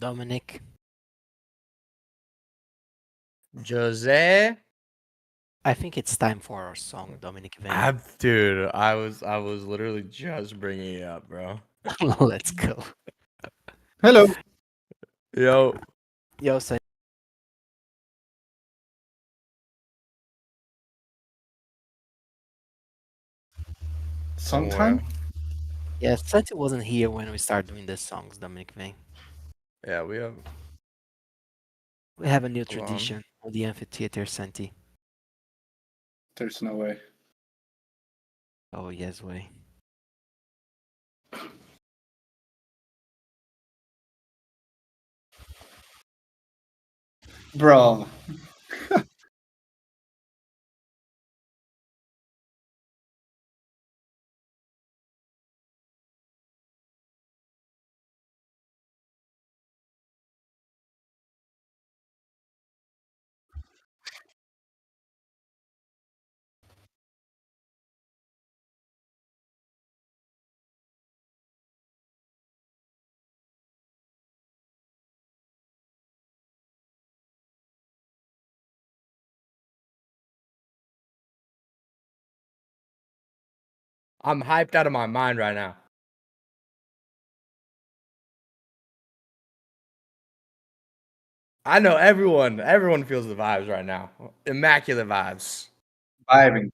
Dominic. Jose. I think it's time for our song, Dominic Vane. Dude, I was literally just bringing it up, bro. Let's go. Hello. Yo. Yo, Santi. Sometime? Yeah, Santi wasn't here when we started doing the songs, Dominic Vane. Yeah, we We have a new on. tradition on the amphitheater, Santi. There's no way. Oh, yes, way. Bro. I'm hyped out of my mind right now. I know everyone feels the vibes right now. Immaculate vibes. Vibing.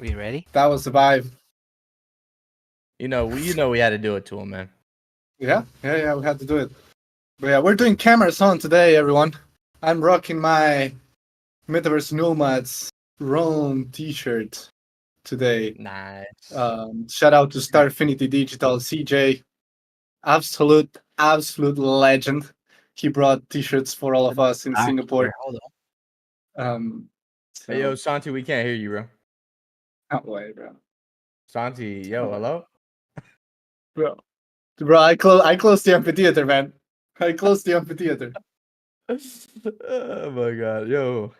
We ready? That was the vibe. You know we had to do it to him, man. Yeah, we had to do it. But yeah, we're doing cameras on today, everyone. I'm rocking my Metaverse Nomads Rome t-shirt today. Nice. Shout out to Starfinity Digital CJ. Absolute legend. He brought t-shirts for all of us in Singapore. Here, hold on. So, Hey, yo, Santi, we can't hear you, bro. can't wait, bro. Santi, yo, hello? Bro, I closed the amphitheater, man. I closed the amphitheater. Oh my god, yo.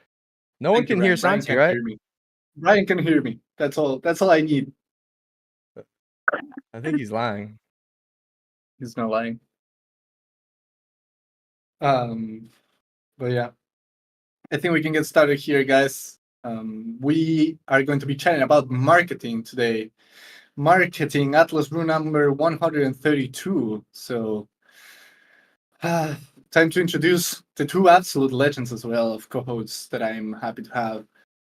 No one can hear Brian Santi, can right? hear me. Brian can hear me. That's all I need. I think he's lying. He's not lying. But yeah. I think we can get started here, guys. We are going to be chatting about marketing today. Marketing Atlas Brew number 132. So time to introduce the two absolute legends as well of co-hosts that I'm happy to have.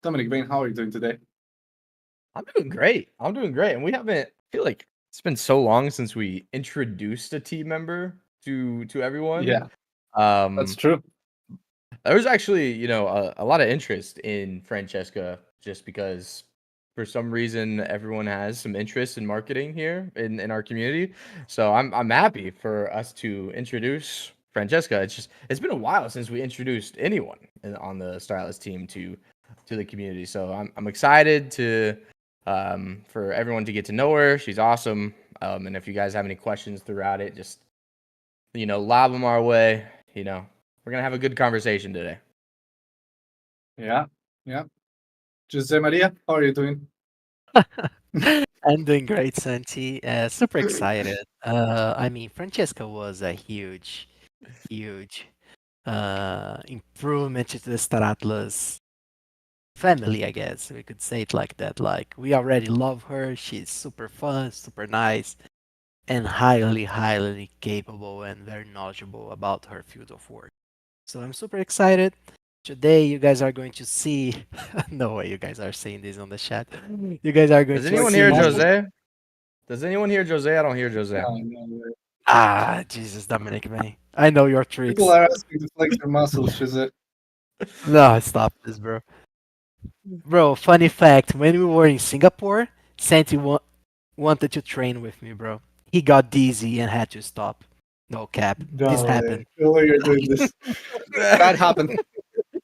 Dominic Vane, how are you doing today? I'm doing great. And we haven't, I feel like it's been so long since we introduced a team member to everyone. Yeah, that's true. There was actually, a lot of interest in Francesca just because for some reason everyone has some interest in marketing here in our community. So I'm happy for us to introduce Francesca. It's been a while since we introduced anyone on the Stylist team to the community. So I'm excited to for everyone to get to know her. She's awesome. And if you guys have any questions throughout it, just lob them our way. We're gonna have a good conversation today. Yeah. Jose Maria, how are you doing? I'm doing great, Santi. Super excited. I mean, Francesca was a huge improvement to the Star Atlas family, I guess we could say it like that. Like, we already love her. She's super fun, super nice, and highly capable and very knowledgeable about her field of work. So I'm super excited. Today, you guys are going to see. No way, you guys are saying this on the chat. You guys are going Does to anyone see. hear Jose? Does anyone hear Jose? I don't hear Jose. No. Ah, Jesus, Dominic, man. I know your tricks. People are asking to flex their muscles, Jose. No, stop this, bro. Bro, funny fact, when we were in Singapore, Santi wanted to train with me, bro. He got dizzy and had to stop. No cap. This happened. No way you're doing this. That happened.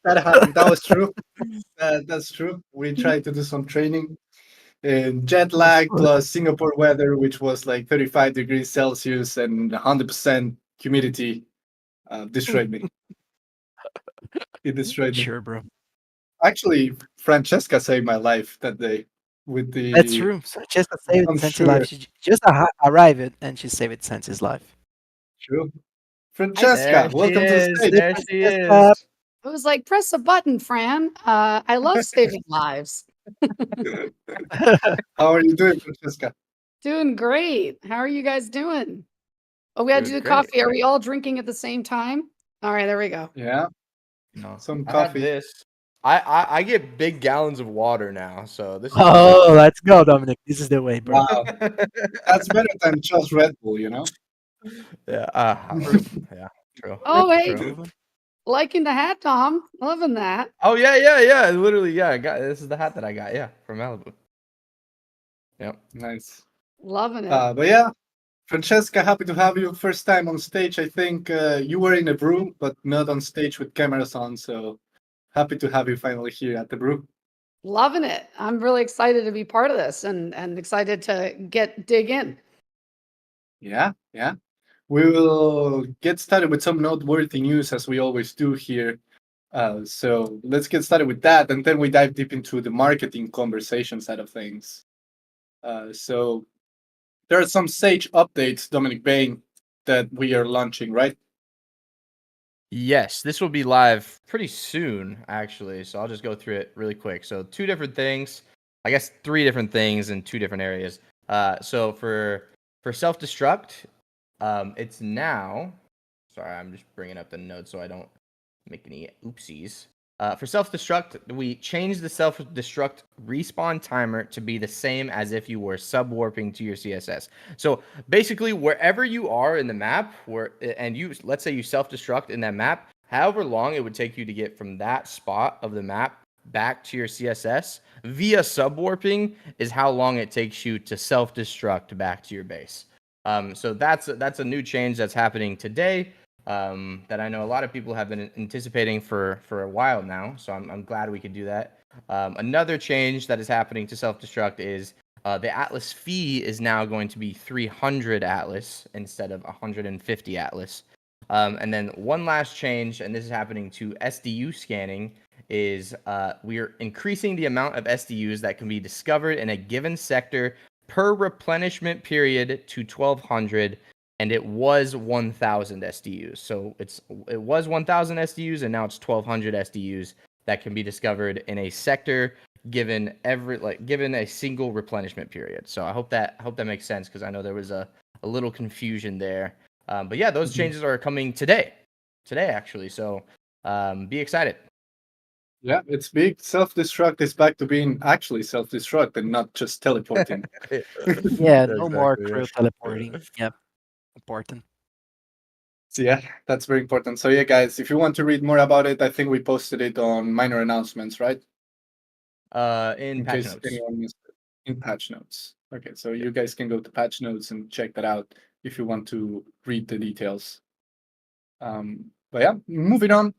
That was true. That's true. We tried to do some training. And jet Of lag course. plus Singapore weather, which was like 35 degrees Celsius and 100% humidity, destroyed me. It destroyed me. Sure, bro. Actually, Francesca saved my life that day with That's the, true. So Francesca saved I'm Santi's life. sure, She just arrived and she saved Santi's life. true. I Francesca, There she welcome to the is. stage. Hey, There she Francesca. is. I was like, press a button, Fran. I love saving lives. How are you doing, Francesca? Doing great. How are you guys doing? Oh, we had to Doing do the great. coffee. Are we all drinking at the same time? All right, there we go. Yeah, No, some I had coffee. this. I get big gallons of water now, so this is Oh, perfect. let's go, Dominic. This is the way, bro. Wow, that's better than just Red Bull, you know? Yeah. Yeah. True. Oh, hey, True. Proven. liking the hat, Tom. Loving that. Oh yeah, yeah, yeah. Literally, yeah. I got this is the hat that I got. Yeah, from Malibu. Yep. Nice. Loving it. But yeah, Francesca, happy to have you. First time on stage. I think you were in a brew, but not on stage with cameras on. So happy to have you finally here at the brew. Loving it. I'm really excited to be part of this and excited to dig in. Yeah, yeah. We will get started with some noteworthy news as we always do here. So let's get started with that, and then we dive deep into the marketing conversation side of things. So there are some Sage updates, Dominic Bain, that we are launching, right? Yes, this will be live pretty soon, actually. So I'll just go through it really quick. So two different things, I guess three different things in two different areas. So for self destruct, it's now. Sorry, I'm just bringing up the notes so I don't make any oopsies. For self destruct, we changed the self destruct respawn timer to be the same as if you were sub warping to your CSS. So basically, wherever you are in the map, and you let's say you self destruct in that map, however long it would take you to get from that spot of the map back to your CSS via sub warping is how long it takes you to self destruct back to your base. So that's a new change that's happening today that I know a lot of people have been anticipating for a while now. So I'm glad we could do that. Another change that is happening to self-destruct is the Atlas fee is now going to be 300 Atlas instead of 150 Atlas. And then one last change, and this is happening to SDU scanning, is we are increasing the amount of SDUs that can be discovered in a given sector per replenishment period to 1,200, and it was 1,000 SDUs. So it was 1,000 SDUs, and now it's 1,200 SDUs that can be discovered in a sector given given a single replenishment period. So I hope that makes sense because I know there was a little confusion there. But yeah, those Mhm. changes are coming today actually. So be excited. Yeah, it's big. Self destruct is back to being actually self destruct and not just teleporting. Yeah, no more Exactly. crew teleporting. Yep, important. So yeah, that's very important. So yeah, guys, if you want to read more about it, I think we posted it on minor announcements, right? In In patch case notes. anyone missed it. In patch notes. Okay, so you guys can go to patch notes and check that out if you want to read the details. But yeah, moving on.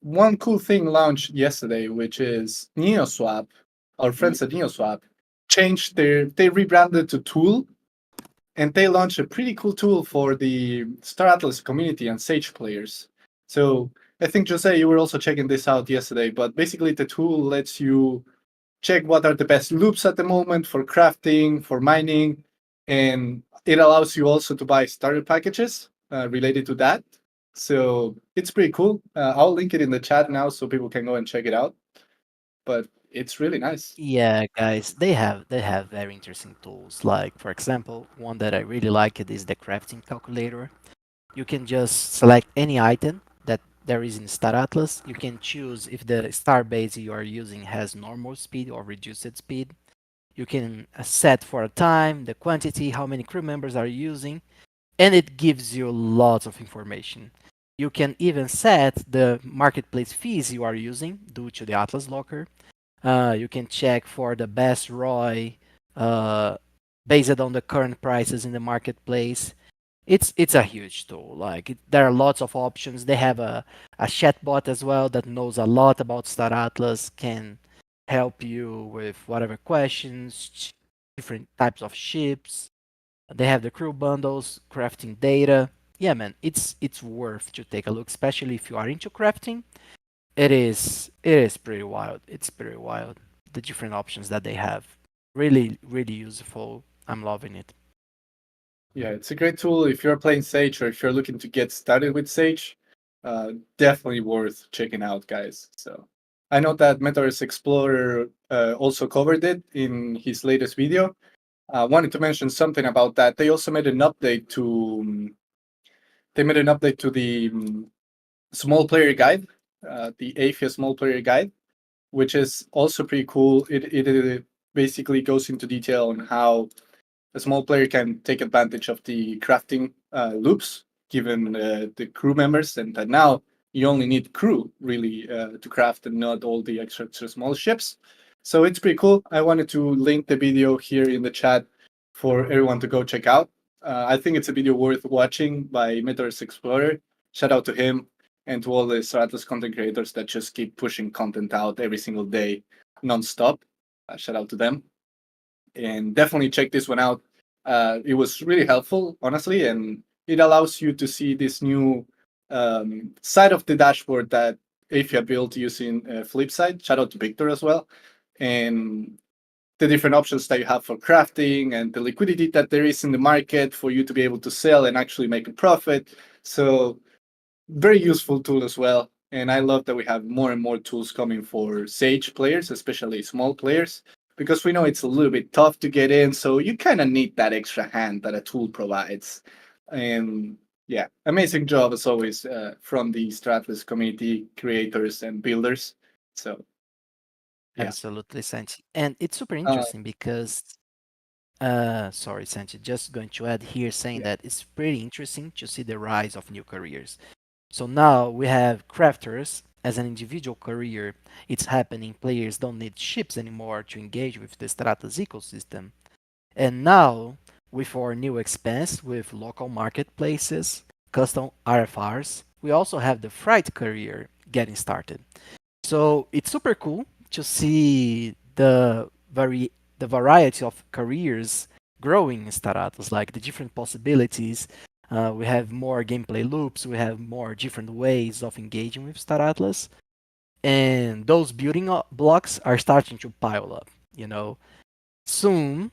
One cool thing launched yesterday, which is NeoSwap. Our friends at NeoSwap they rebranded to Tool, and they launched a pretty cool tool for the Star Atlas community and Sage players. So I think Jose, you were also checking this out yesterday, but basically the tool lets you check what are the best loops at the moment for crafting, for mining, and it allows you also to buy starter packages related to that. So it's pretty cool. I'll link it in the chat now so people can go and check it out. But it's really nice. Yeah, guys, they have very interesting tools. Like for example, one that I really like it is the crafting calculator. You can just select any item that there is in Star Atlas. You can choose if the star base you are using has normal speed or reduced speed. You can set for a time, the quantity, how many crew members are using, and it gives you lots of information. You can even set the marketplace fees you are using due to the Atlas locker. You can check for the best ROI uh, based on the current prices in the marketplace. It's a huge tool. Like there are lots of options. They have a chatbot as well that knows a lot about Star Atlas. Can help you with whatever questions, different types of ships. They have the crew bundles, crafting data. Yeah, man, it's worth to take a look, especially if you are into crafting. It is pretty wild. It's pretty wild. The different options that they have. Really, really useful. I'm loving it. Yeah, it's a great tool if you're playing Sage or if you're looking to get started with Sage. Definitely worth checking out, guys. So I know that Metaverse Explorer also covered it in his latest video. I wanted to mention something about that. They also made an update to the small player guide, the AFIA small player guide, which is also pretty cool. It basically goes into detail on how a small player can take advantage of the crafting loops given the crew members, and that now you only need crew really to craft and not all the extra small ships. So it's pretty cool. I wanted to link the video here in the chat for everyone to go check out. I think it's a video worth watching by Metaverse Explorer. Shout out to him and to all the Star Atlas content creators that just keep pushing content out every single day, nonstop. Shout out to them, and definitely check this one out. It was really helpful, honestly, and it allows you to see this new side of the dashboard that AFIA built using Flipside. Shout out to Victor as well, and the different options that you have for crafting and the liquidity that there is in the market for you to be able to sell and actually make a profit. So very useful tool as well. And I love that we have more and more tools coming for Sage players, especially small players, because we know it's a little bit tough to get in. So you kind of need that extra hand that a tool provides. And yeah, amazing job as always from the Stratless community creators and builders. So yeah. Absolutely, Santi. And it's super Uh, interesting because, sorry, Santi, just going to add here saying yeah. that it's pretty interesting to see the rise of new careers. So now we have crafters as an individual career. It's happening. Players don't need ships anymore to engage with the Stratos ecosystem. And now, with our new expense with local marketplaces, custom RFRs, we also have the freight career getting started. So it's super cool to see the variety of careers growing in Staratos, like the different possibilities. We have more gameplay loops, we have more different ways of engaging with Star Atlas, and those building blocks are starting to pile up. You know, soon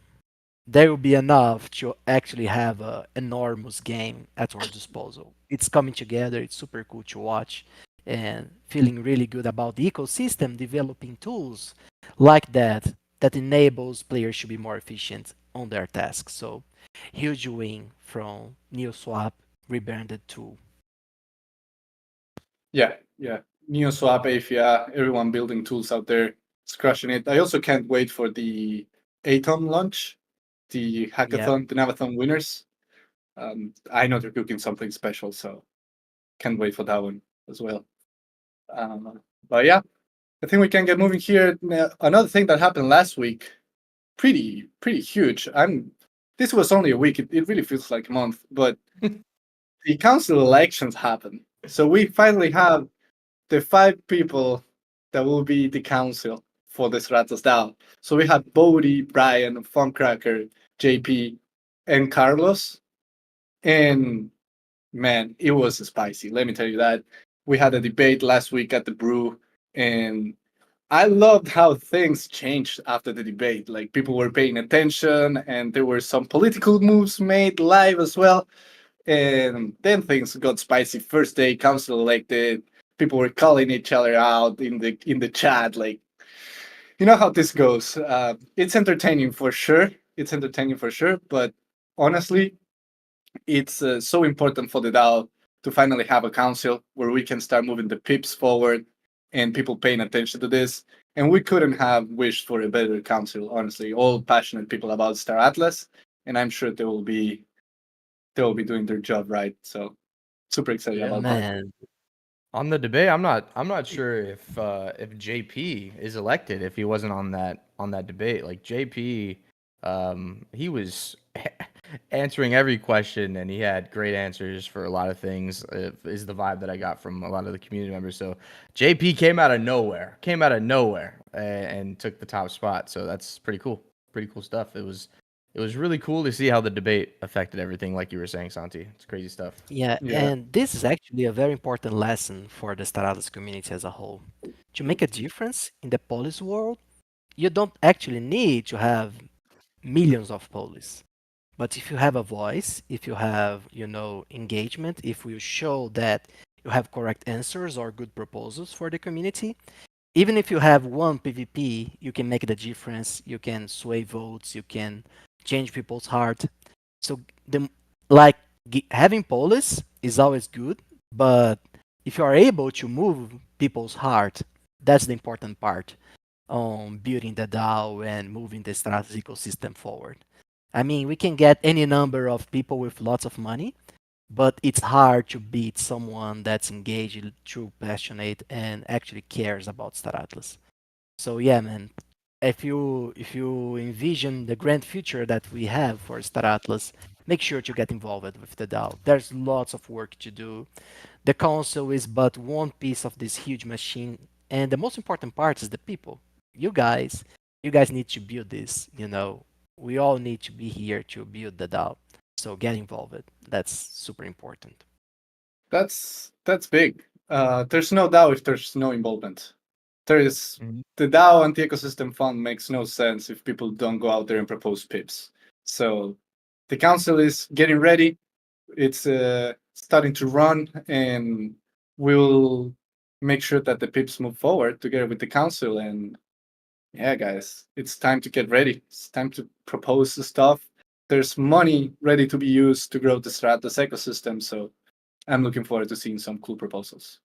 there will be enough to actually have an enormous game at our disposal. It's coming together. It's super cool to watch and feeling really good about the ecosystem developing tools like that that enables players to be more efficient on their tasks. So huge win from NeoSwap rebranded tool. Yeah, yeah. NeoSwap, AFIA, everyone building tools out there is crushing it. I also can't wait for the Atom launch, the Yep. hackathon, the Navathon winners. I know they're cooking something special, so can't wait for that one as well. But yeah, I think we can get moving here. Now, another thing that happened last week, pretty huge. This was only a week. It really feels like a month, but the council elections happened. So we finally have the 5 people that will be the council for the Stratos DAO. So we had Bodhi, Brian, Funkcracker, JP, and Carlos. And man, it was spicy. Let me tell you that. We had a debate last week at the Brew, and I loved how things changed after the debate. Like people were paying attention, and there were some political moves made live as well. And then things got spicy. First day, council elected. People were calling each other out in the chat. Like you know how this goes. It's entertaining for sure. It's entertaining for sure. But honestly, it's so important for the DAO to finally have a council where we can start moving the pips forward and people paying attention to this. And we couldn't have wished for a better council, honestly. All passionate people about Star Atlas, and I'm sure they will be doing their job right. So super excited Yeah. about that. Man, On the debate, I'm not sure if JP is elected if he wasn't on that debate. Like JP, he was answering every question, and he had great answers for a lot of things. Is the vibe that I got from a lot of the community members. So JP came out of nowhere, and took the top spot. So that's pretty cool. Pretty cool stuff. It was really cool to see how the debate affected everything, like you were saying, Santi. It's crazy stuff. Yeah, Yeah. and this is actually a very important lesson for the Staradas community as a whole. To make a difference in the police world, you don't actually need to have millions of police. But if you have a voice, if you have, engagement, if you show that you have correct answers or good proposals for the community, even if you have one PvP, you can make the difference. You can sway votes. You can change people's heart. So the like having police is always good, but if you are able to move people's heart, that's the important part on building the DAO and moving the Stratos ecosystem forward. I mean, we can get any number of people with lots of money, but it's hard to beat someone that's engaged, true, passionate, and actually cares about Star Atlas. So yeah, man, if you envision the grand future that we have for Star Atlas, make sure to get involved with the DAO. There's lots of work to do. The console is but one piece of this huge machine, and the most important part is the people. You guys, you guys need to build this. We all need to be here to build the DAO. So get involved. That's super important. That's big. There's no DAO if there's no involvement. There is Mhm. the DAO and the ecosystem fund makes no sense if people don't go out there and propose pips. So the council is getting ready. It's starting to run, and we'll make sure that the pips move forward together with the council. And yeah, guys, it's time to get ready. It's time to propose the stuff. There's money ready to be used to grow the Stratos ecosystem. So I'm looking forward to seeing some cool proposals.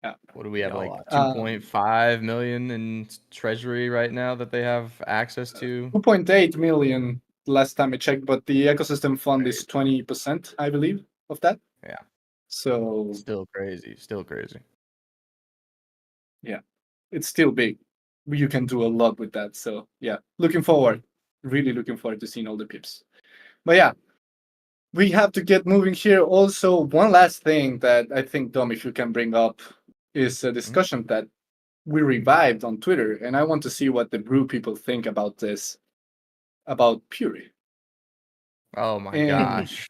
Yeah. What do we have, Yeah, a like lot. 2.5 million in treasury right now that they have access to? 2.8 million last time I checked, but the ecosystem fund is 20%, I believe, of that. Yeah. So Still crazy. Still crazy. yeah, it's still big. You can do a lot with that. So yeah, looking forward. Really looking forward to seeing all the pips. But yeah, we have to get moving here. Also, one last thing that I think, Dom, if you can bring up, is a discussion that we revived on Twitter, and I want to see what the Brew people think about this, about Pury. Oh my And gosh.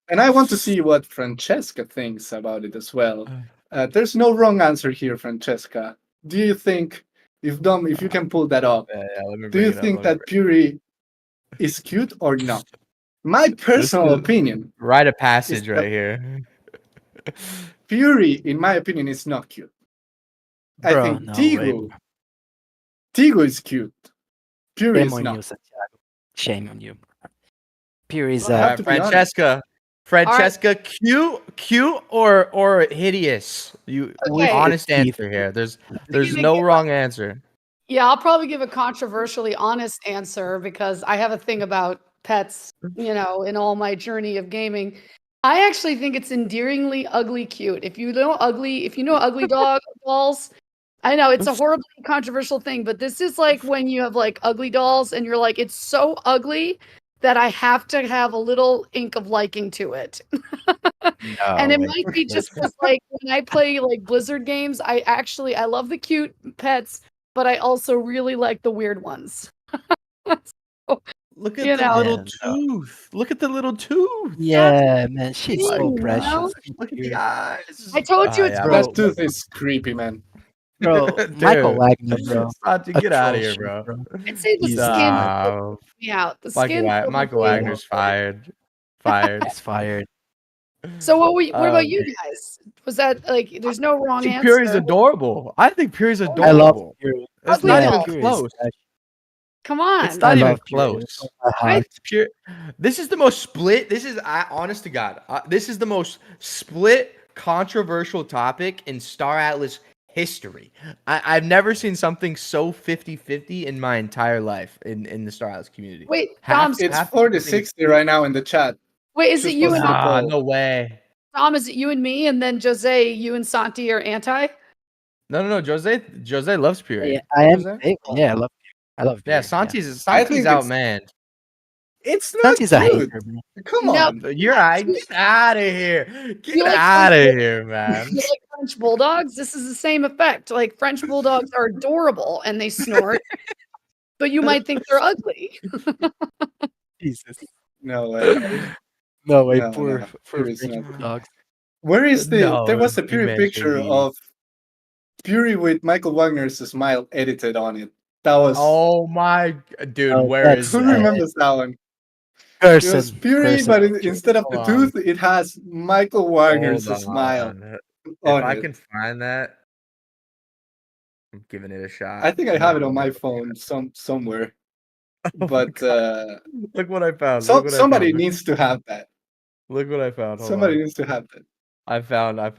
and I want to see what Francesca thinks about it as well. There's no wrong answer here, Francesca. Do you think, if you can pull that up, Yeah, let me do bring you it up. think that Pury is cute or not? My This personal is opinion rite of is passage that right here. Pury, in my opinion, is not cute. I Bro, think no way. Tigo is cute. Pury Shame is on you, not. Santiago. Shame on you. Pure is I All have right, to be honest. Francesca, cute or hideous? You with Okay. the honest teeth. answer here. There's I'm gonna no give wrong answer. Yeah, I'll probably give a controversially honest answer because I have a thing about pets, in all my journey of gaming. I actually think it's endearingly ugly cute. If you know ugly dolls, I know it's a horribly controversial thing, but this is like when you have like ugly dolls and you're like, it's so ugly that I have to have a little ink of liking to it. And No it way. might be just because, like, when I play like Blizzard games, I love the cute pets, but I also really like the weird ones. So, Look at you the know, little Yeah, no. tooth. Look at the little tooth. that's Yeah, man, she's My so mean, precious. gosh. So Look at the cute. eyes. I told you it's Yeah, That Bro, tooth is creepy, man. bro, Michael dude. Wagner, bro. Santi, get out of here, Atrocious, bro. bro. I'd say the He's skin not. Stop. tripped me out. The skin Michael probably a little Wagner's bit. fired. Fired. He's fired. So what about Um, you guys? Was that like there's no I wrong think Pury's answer? adorable. I think Pury's I love adorable. Fury. It's Ugly not Yeah, even doll. Fury is close. special. Come It's on. I not even love Fury with close. all my I heart. Pure. This is the most split. Honest to God, this is the most split, controversial topic in Star Atlas history. I've never seen something so 50-50 in my entire life in the Star Atlas community. wait, Dom, It's Half the people think 40-60 right now in the chat. wait, is it Just you posted and a nah, poll. no way. Dom, is it you and me, and then Jose, you and Santi are anti? No. Jose loves Puri. Yeah, I Right, am Jose? big. Yeah, I love Yeah, Fury. Yeah. Santi's I think it's outmanned. It's not Santi's a cute. hater, bro. Come No. on. You're right. Get out of here. You Get like out of French here, man. You like French bulldogs? This is the same effect. Like French bulldogs are adorable and they snort, but you might think they're ugly. Jesus. No way. No way, No, poor no. poor Pury's French not. bulldogs. Where is the? There No, was a big Pury man picture JV. of Pury with Michael Wagner's smile edited on it. That was. Oh my, dude, Oh, where is that's Who that? remembers that one? It was Cursing, Pury, cursing but picture. instead of Hold the on. tooth, it has Michael Wagner's Hold smile on. If on I it. can find that, I'm giving it a shot. I think I I'm have not it on gonna be my able to do phone somewhere. it. Oh my But god. Look what I found. Look what I somebody found. needs to have that. Look what I found. Hold Somebody on. needs to have that. I found it. I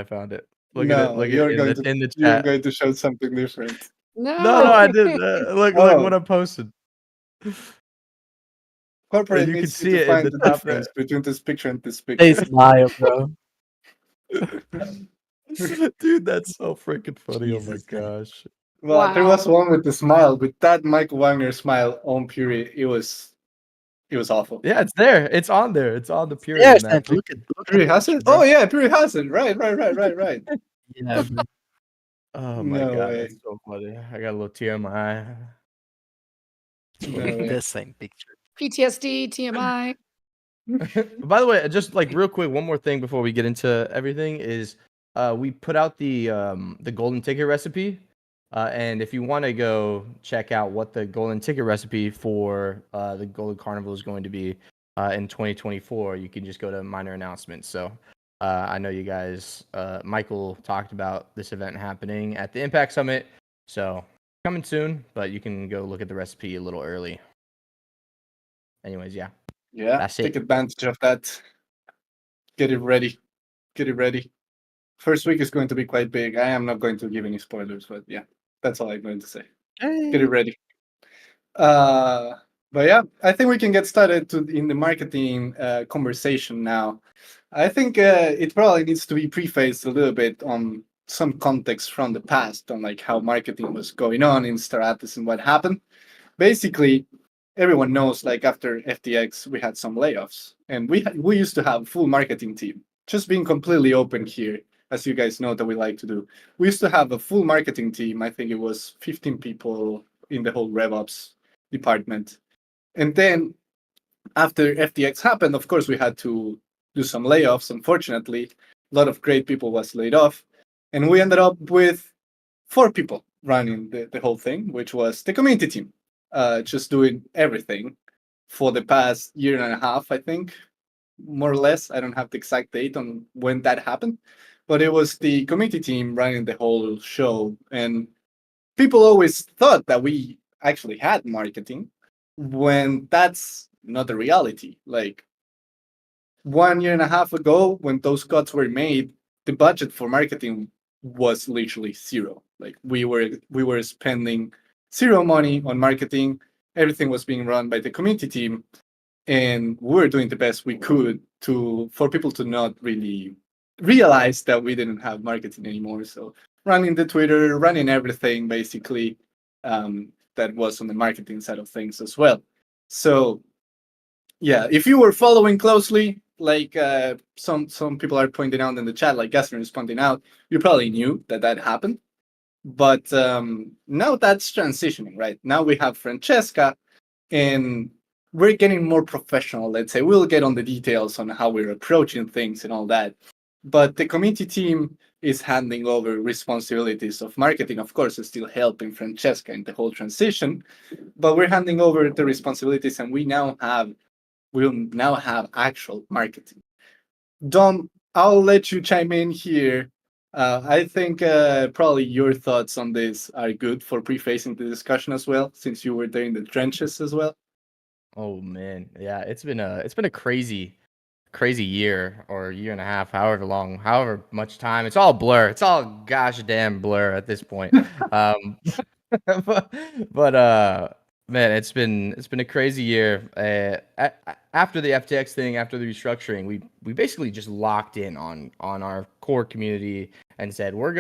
found it. Look at it. No, Look at it in the you're chat. going to show something different. No, No. I did. Look Oh, what I posted. corporate You can needs you see to it in find the the top there. difference between this picture and this They picture. smile, bro. Dude, that's so freaking funny. Oh my Jesus. gosh. Well, there was Wow. one with the smile, with that Michael Wagner smile on Fury. It was awful. Yeah, it's there. It's on there. It's on the Pury Yeah, in that Santi, picture. look at Fury the has picture, it? bro. Oh yeah, Fury has it. Right. Yeah, bro. Oh my No god, way. that's so funny. I got a little tear in my eye. No way. The same picture. PTSD, TMI. By the way, just like real quick, one more thing before we get into everything is we put out the golden ticket recipe. And if you want to go check out what the golden ticket recipe for the Golden Carnival is going to be in 2024, you can just go to minor announcements. So I know you guys, Michael talked about this event happening at the Impact Summit. So coming soon, but you can go look at the recipe a little early. Anyways, yeah. Yeah, That's take it. advantage of that. Get it ready. Get it ready. First week is going to be quite big. I am not going to give any spoilers, but yeah, that's all I'm going to say. Get it ready. But yeah, I think we can get started in the marketing conversation now. I think it probably needs to be prefaced a little bit on some context from the past on like how marketing was going on in Star Atlas and what happened. Basically, everyone knows like after FTX we had some layoffs, and we used to have a full marketing team. Just being completely open here, as you guys know that we like to do. We used to have a full marketing team. I think it was 15 people in the whole RevOps department. And then after FTX happened, of course, we had to do some layoffs. Unfortunately, a lot of great people was laid off, and we ended up with 4 people running the whole thing, which was the community team, just doing everything for the past year and a half, I think, more or less. I don't have the exact date on when that happened, but it was the community team running the whole show, and people always thought that we actually had marketing when that's not the reality. Like 1 year and a half ago, when those cuts were made, the budget for marketing was literally zero. Like we were spending zero money on marketing. Everything was being run by the community team, and we were doing the best we could for people to not really realize that we didn't have marketing anymore. So running the Twitter, running everything basically, that was on the marketing side of things as well. So yeah, if you were following closely, like some people are pointing out in the chat, like Gaston is pointing out, you probably knew that happened. But now that's transitioning, right? Now we have Francesca, and we're getting more professional. Let's say we'll get on the details on how we're approaching things and all that. But the community team is handing over responsibilities of marketing. Of course, it's still helping Francesca in the whole transition, but we're handing over the responsibilities, and we'll now have actual marketing. Dom, I'll let you chime in here. I think probably your thoughts on this are good for prefacing the discussion as well, since you were there in the trenches as well. Oh man, yeah, it's been a crazy year or year and a half, however much time. It's all blur. It's all gosh damn blur at this point. Um, but man, it's been a crazy year. After the FTX thing, after the restructuring, we basically just locked in on our core community and said we're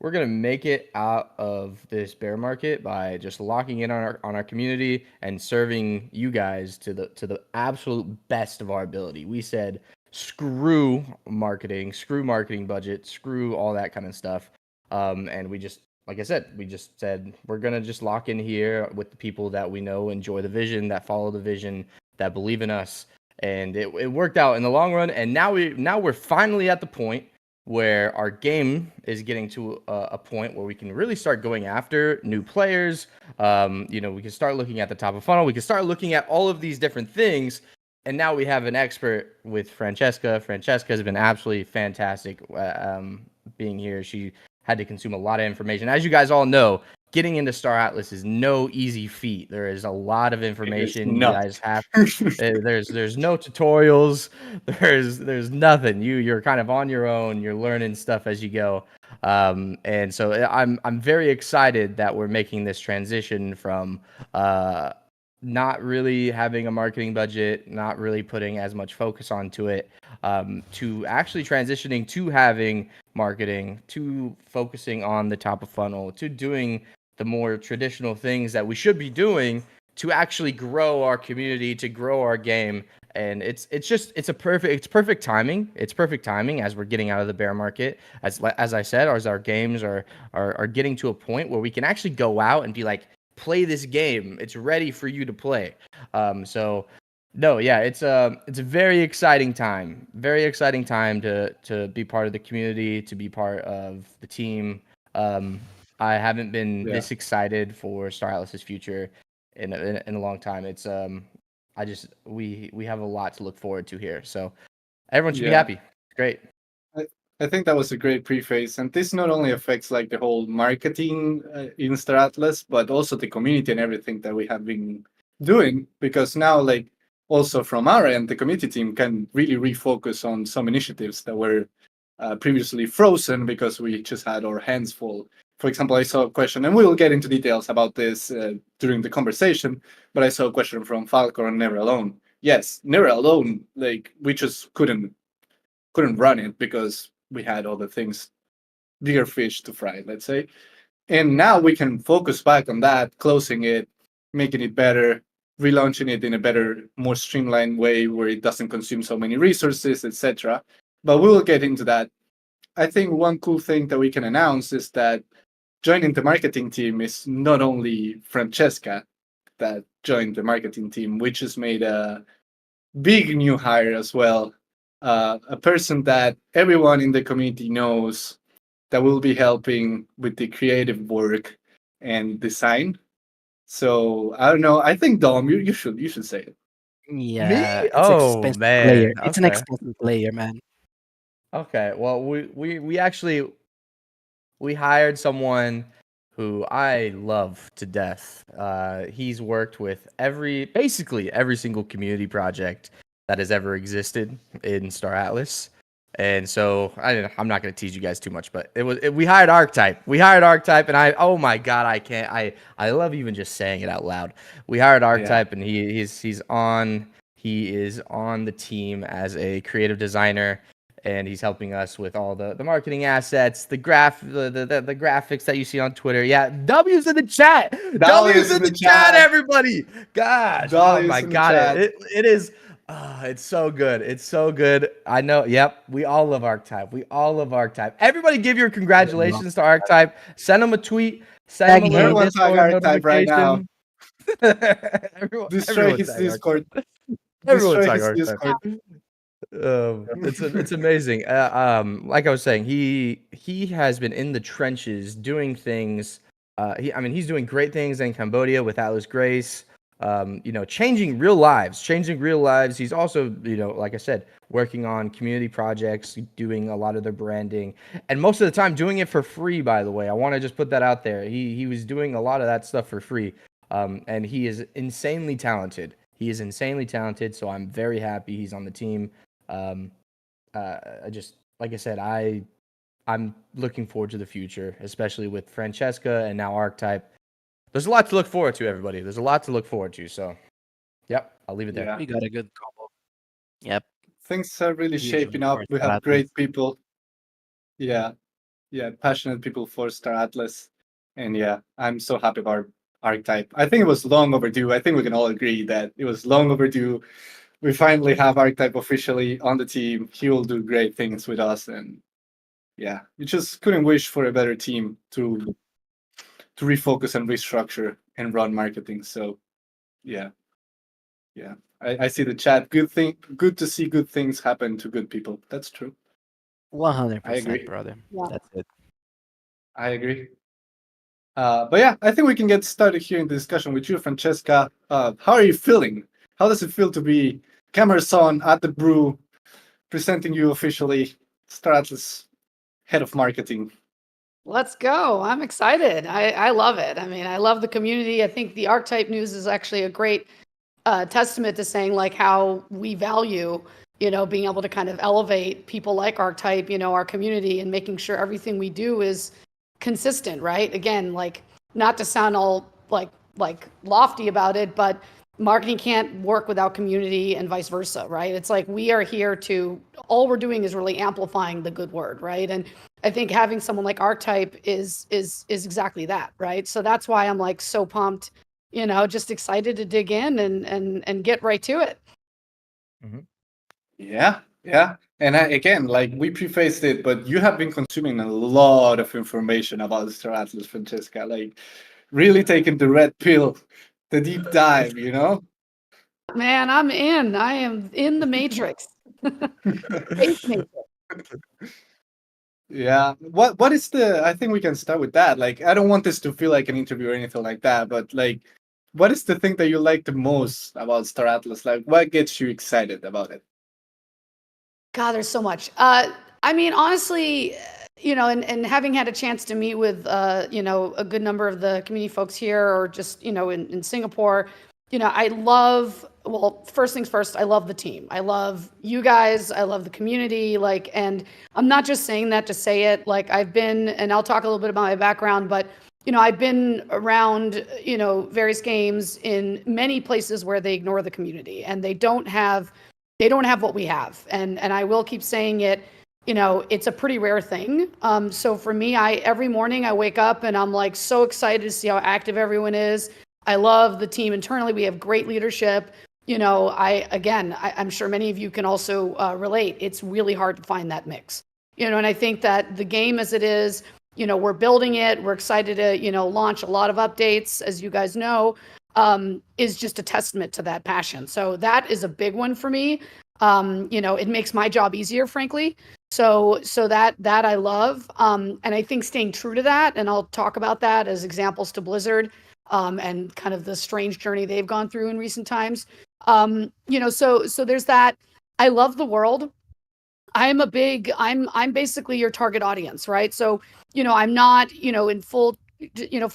we're gonna make it out of this bear market by just locking in on our community and serving you guys to the absolute best of our ability. We said screw marketing budget, screw all that kind of stuff. And we just, like I said, we just said we're gonna just lock in here with the people that we know enjoy the vision, that follow the vision, that believe in us, and it worked out in the long run. And now we're finally at the point where our game is getting to a point where we can really start going after new players. We can start looking at the top of funnel. We can start looking at all of these different things. And now we have an expert with Francesca. Francesca has been absolutely fantastic being here. She had to consume a lot of information. As you guys all know, getting into Star Atlas is no easy feat. There is a lot of information. You guys have there's no tutorials. There's nothing. You're kind of on your own. You're learning stuff as you go. And so I'm very excited that we're making this transition from not really having a marketing budget, not really putting as much focus onto it, to actually transitioning to having marketing, to focusing on the top of funnel, to doing the more traditional things that we should be doing to actually grow our community, to grow our game. And it's perfect timing. It's perfect timing as we're getting out of the bear market. As I said, as our games are getting to a point where we can actually go out and be like, play this game. It's ready for you to play. So no, yeah, it's a very exciting time. Very exciting time to be part of the community, to be part of the team. I haven't been this excited for Star Atlas's future in a long time. It's we have a lot to look forward to here. So everyone should be happy. Great. I think that was a great preface, and this not only affects like the whole marketing in Star Atlas, but also the community and everything that we have been doing. Because now, like also from our end, the community team can really refocus on some initiatives that were previously frozen because we just had our hands full. For example, I saw a question, and we will get into details about this during the conversation. But I saw a question from Falcor on Never Alone. Yes, Never Alone, like we just couldn't run it because we had other things, bigger fish to fry, let's say. And now we can focus back on that, closing it, making it better, relaunching it in a better, more streamlined way where it doesn't consume so many resources, etc. But we will get into that. I think one cool thing that we can announce is that joining the marketing team is not only Francesca that joined the marketing team, we just made a big new hire as well. A person that everyone in the community knows that will be helping with the creative work and design. So I don't know. I think Dom, you should say it. Yeah, Me? it's Oh expensive player. man. It's an Okay. expensive player, man. Okay. Well, we actually we hired someone who I love to death. He's worked with basically every single community project that has ever existed in Star Atlas. And so I'm not going to tease you guys too much, but we hired Archetype. We hired Archetype, and oh my god, I love even just saying it out loud. We hired Archetype, and he is on the team as a creative designer. And he's helping us with all the marketing assets, the graphics that you see on Twitter. Yeah, W's in the chat. W's in the chat, everybody. Gosh, oh my god, it is. It's so good. It's so good. I know. Yep, we all love Archetype. We all love Archetype. Everybody, give your congratulations to Archetype. Send him a tweet. Send him a little Everyone tag Discord Archetype right now. notification. Destroy his Discord. Everyone Destroy tag his Archetype. Discord. It's amazing. Like I was saying, he has been in the trenches doing things. He's doing great things in Cambodia with Atlas Grace. Changing real lives. He's also, like I said, working on community projects, doing a lot of their branding, and most of the time doing it for free. By the way, I want to just put that out there. He was doing a lot of that stuff for free, and he is insanely talented. So I'm very happy he's on the team. Like I said, I'm looking forward to the future, especially with Francesca and now Archetype. There's a lot to look forward to, everybody. There's a lot to look forward to. So, yep, I'll leave it there. Yeah. We got a good combo. Yep. Things are really Usually shaping up. for We Star have Atlas. great people. Yeah. passionate people for Star Atlas. And yeah, I'm so happy about Archetype. I think it was long overdue. I think we can all agree that it was long overdue. We finally have Archetype officially on the team. He will do great things with us, and yeah, you just couldn't wish for a better team to refocus and restructure and run marketing. So yeah, I see the chat. Good to see good things happen to good people. That's true. 100%, agree. brother. Yeah. That's it. I agree. But yeah, I think we can get started here in the discussion with you, Francesca. How are you feeling? How does it feel to be cameras on at the Brew, presenting you officially, Star Atlas head of marketing? Let's go. I'm excited. I love it. I mean, I love the community. I think the Archetype news is actually a great testament to saying like how we value, being able to kind of elevate people like Archetype, our community, and making sure everything we do is consistent, right? Again, like not to sound all like lofty about it, but marketing can't work without community and vice versa, right? It's like we are here to, all we're doing is really amplifying the good word, right? And I think having someone like Archetype is exactly that, right? So that's why I'm like so pumped, just excited to dig in and get right to it. Yeah. And again, like we prefaced it, but you have been consuming a lot of information about Star Atlas, Francesca. Like really taking the red pill, the deep dive, Man, I'm in. I am in the matrix. Space matrix. Yeah. What is I think we can start with that. Like I don't want this to feel like an interview or anything like that, but like what is the thing that you like the most about Star Atlas? Like what gets you excited about it? God, there's so much. I mean, honestly, and having had a chance to meet with, a good number of the community folks here, or just, in Singapore, I love, well, first things first, I love the team. I love you guys. I love the community. Like, and I'm not just saying that to say it. Like, I've been, and I'll talk a little bit about my background, but I've been around, various games in many places where they ignore the community and they don't have what we have. And I will keep saying it, it's a pretty rare thing. So for me, every morning I wake up and I'm like so excited to see how active everyone is. I love the team internally. We have great leadership. I'm sure many of you can also relate. It's really hard to find that mix, and I think that the game as it is, we're building it. We're excited to, launch a lot of updates, as you guys know, is just a testament to that passion. So that is a big one for me. It makes my job easier, frankly. So that I love. And I think staying true to that, and I'll talk about that as examples to Blizzard, and kind of the strange journey they've gone through in recent times. So there's that. I love the world. I'm basically your target audience, right? So, I'm not, in full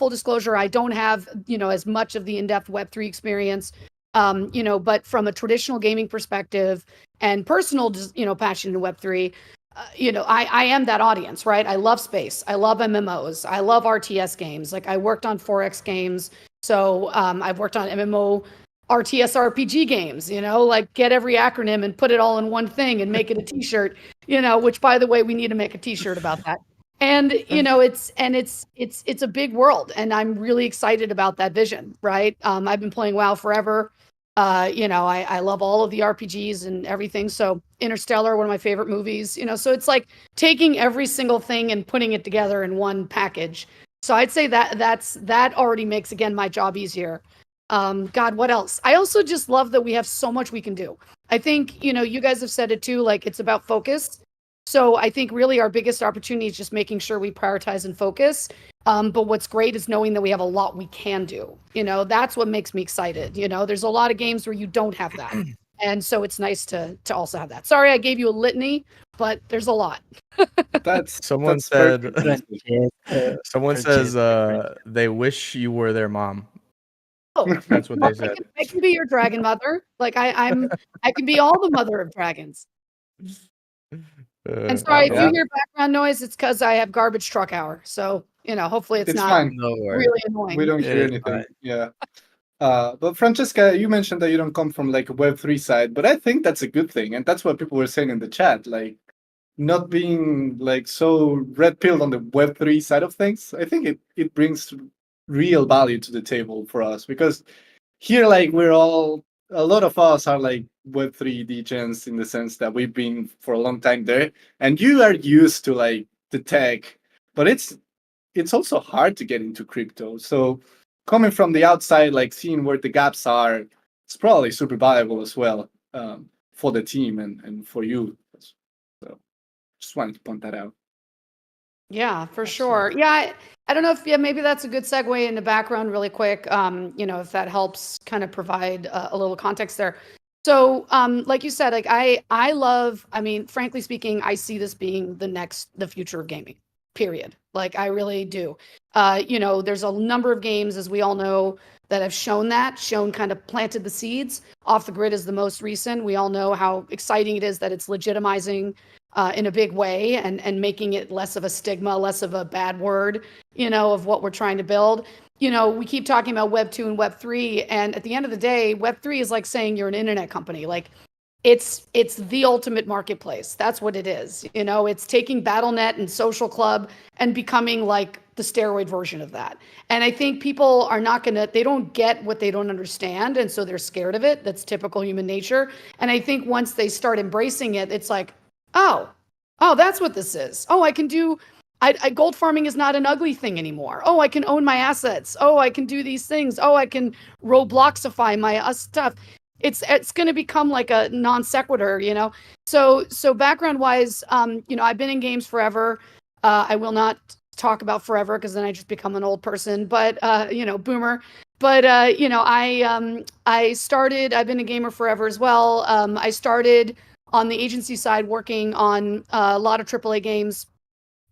disclosure, I don't have, as much of the in-depth Web3 experience, but from a traditional gaming perspective and personal, passion in Web3, I am that audience, right? I love space. I love MMOs. I love RTS games. Like I worked on 4X games. So I've worked on MMO RTS RPG games, like get every acronym and put it all in one thing and make it a t-shirt, which by the way, we need to make a t-shirt about that. And, it's a big world and I'm really excited about that vision, right? I've been playing WoW forever. I love all of the RPGs and everything. So Interstellar, one of my favorite movies, so it's like taking every single thing and putting it together in one package. So I'd say that already makes, again, my job easier. God, what else? I also just love that we have so much we can do. I think, you guys have said it too, like it's about focus. So I think really our biggest opportunity is just making sure we prioritize and focus. But what's great is knowing that we have a lot we can do. That's what makes me excited. There's a lot of games where you don't have that. And so it's nice to also have that. Sorry, I gave you a litany, but there's a lot. Someone that's said perfect. someone says they wish you were their mom. Oh, That's what they said. I can be your dragon mother. Like I can be all the mother of dragons. And sorry, if you hear background noise, it's because I have garbage truck hour. So, hopefully it's not fine. No worries. really annoying. We don't It hear is anything. fine. Yeah. But Francesca, you mentioned that you don't come from like a Web3 side, but I think that's a good thing. And that's what people were saying in the chat. Like not being like so red pilled on the Web3 side of things, I think it brings real value to the table for us, because here, like, we're all, a lot of us are like Web3 degens in the sense that we've been for a long time there, and you are used to like the tech, but it's also hard to get into crypto. So coming from the outside, like seeing where the gaps are, it's probably super valuable as well, for the team and for you. So just wanted to point that out. Yeah, for sure. Yeah, I don't know if maybe that's a good segue into background really quick. If that helps kind of provide a little context there. So, like you said, like I love. I mean, frankly speaking, I see this being the future of gaming. Period. Like I really do. There's a number of games, as we all know, that have shown kind of planted the seeds. Off the Grid is the most recent. We all know how exciting it is that it's legitimizing in a big way and making it less of a stigma, less of a bad word, of what we're trying to build. We keep talking about Web 2 and Web 3, and at the end of the day, Web 3 is like saying you're an internet company. Like it's the ultimate marketplace. That's what it is. It's taking BattleNet and Social Club and becoming like the steroid version of that. And I think people are they don't get what they don't understand, and so they're scared of it. That's typical human nature. And I think once they start embracing it, it's like, oh, that's what this is. Oh, I can do. Gold farming is not an ugly thing anymore. Oh, I can own my assets. Oh, I can do these things. Oh, I can Robloxify my stuff. It's going to become like a non sequitur, So background wise, I've been in games forever. I will not talk about forever because then I just become an old person. But boomer. But I've been a gamer forever as well. I started on the agency side working on a lot of AAA games,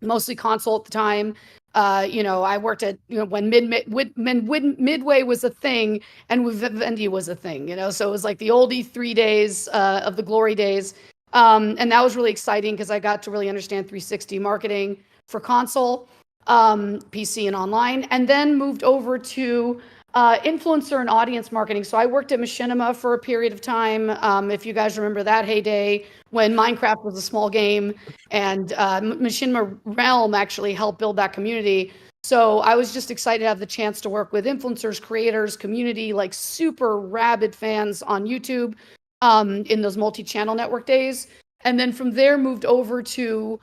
mostly console at the time. I worked at, when Midway was a thing and Vivendi was a thing, so it was like the old E3 days of the glory days. And that was really exciting because I got to really understand 360 marketing for console, PC and online, and then moved over to influencer and audience marketing. So I worked at Machinima for a period of time. If you guys remember that heyday when Minecraft was a small game, and Machinima Realm actually helped build that community. So I was just excited to have the chance to work with influencers, creators, community, like super rabid fans on YouTube in those multi-channel network days. And then from there moved over to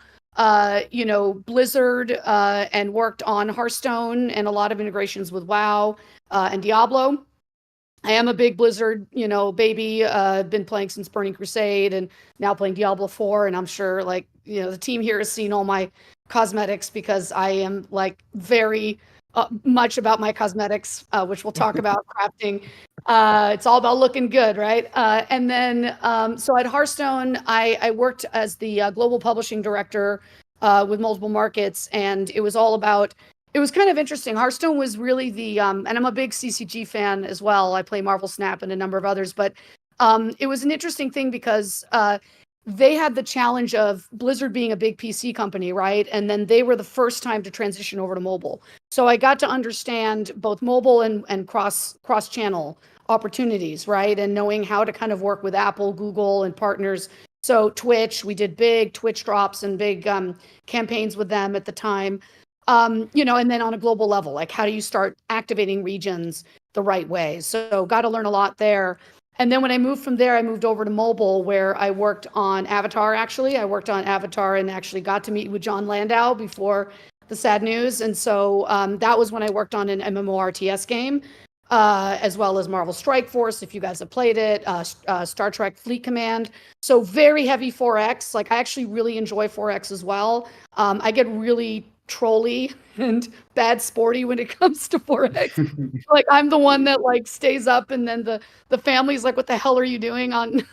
Blizzard and worked on Hearthstone and a lot of integrations with WoW and Diablo. I am a big Blizzard, baby. Been playing since Burning Crusade and now playing Diablo 4. And I'm sure the team here has seen all my cosmetics because I am like very much about my cosmetics, which we'll talk about crafting. It's all about looking good, right? And then, so at Hearthstone, I worked as the global publishing director with multiple markets, and it was all about. It was kind of interesting. Hearthstone was really and I'm a big CCG fan as well. I play Marvel Snap and a number of others, but it was an interesting thing because they had the challenge of Blizzard being a big PC company, right? And then they were the first time to transition over to mobile. So I got to understand both mobile and cross-channel opportunities, right? And knowing how to kind of work with Apple, Google, and partners. So Twitch, we did big Twitch drops and big campaigns with them at the time. And then on a global level, like how do you start activating regions the right way? So got to learn a lot there. And then when I moved from there, I moved over to mobile where I worked on Avatar, actually. I worked on Avatar and actually got to meet with John Landau before the sad news. And so that was when I worked on an MMORTS game, as well as Marvel Strike Force, if you guys have played it, Star Trek Fleet Command. So very heavy 4X. Like I actually really enjoy 4X as well. I get really trolly and bad sporty when it comes to 4X. Like I'm the one that like stays up and then the family's like, what the hell are you doing on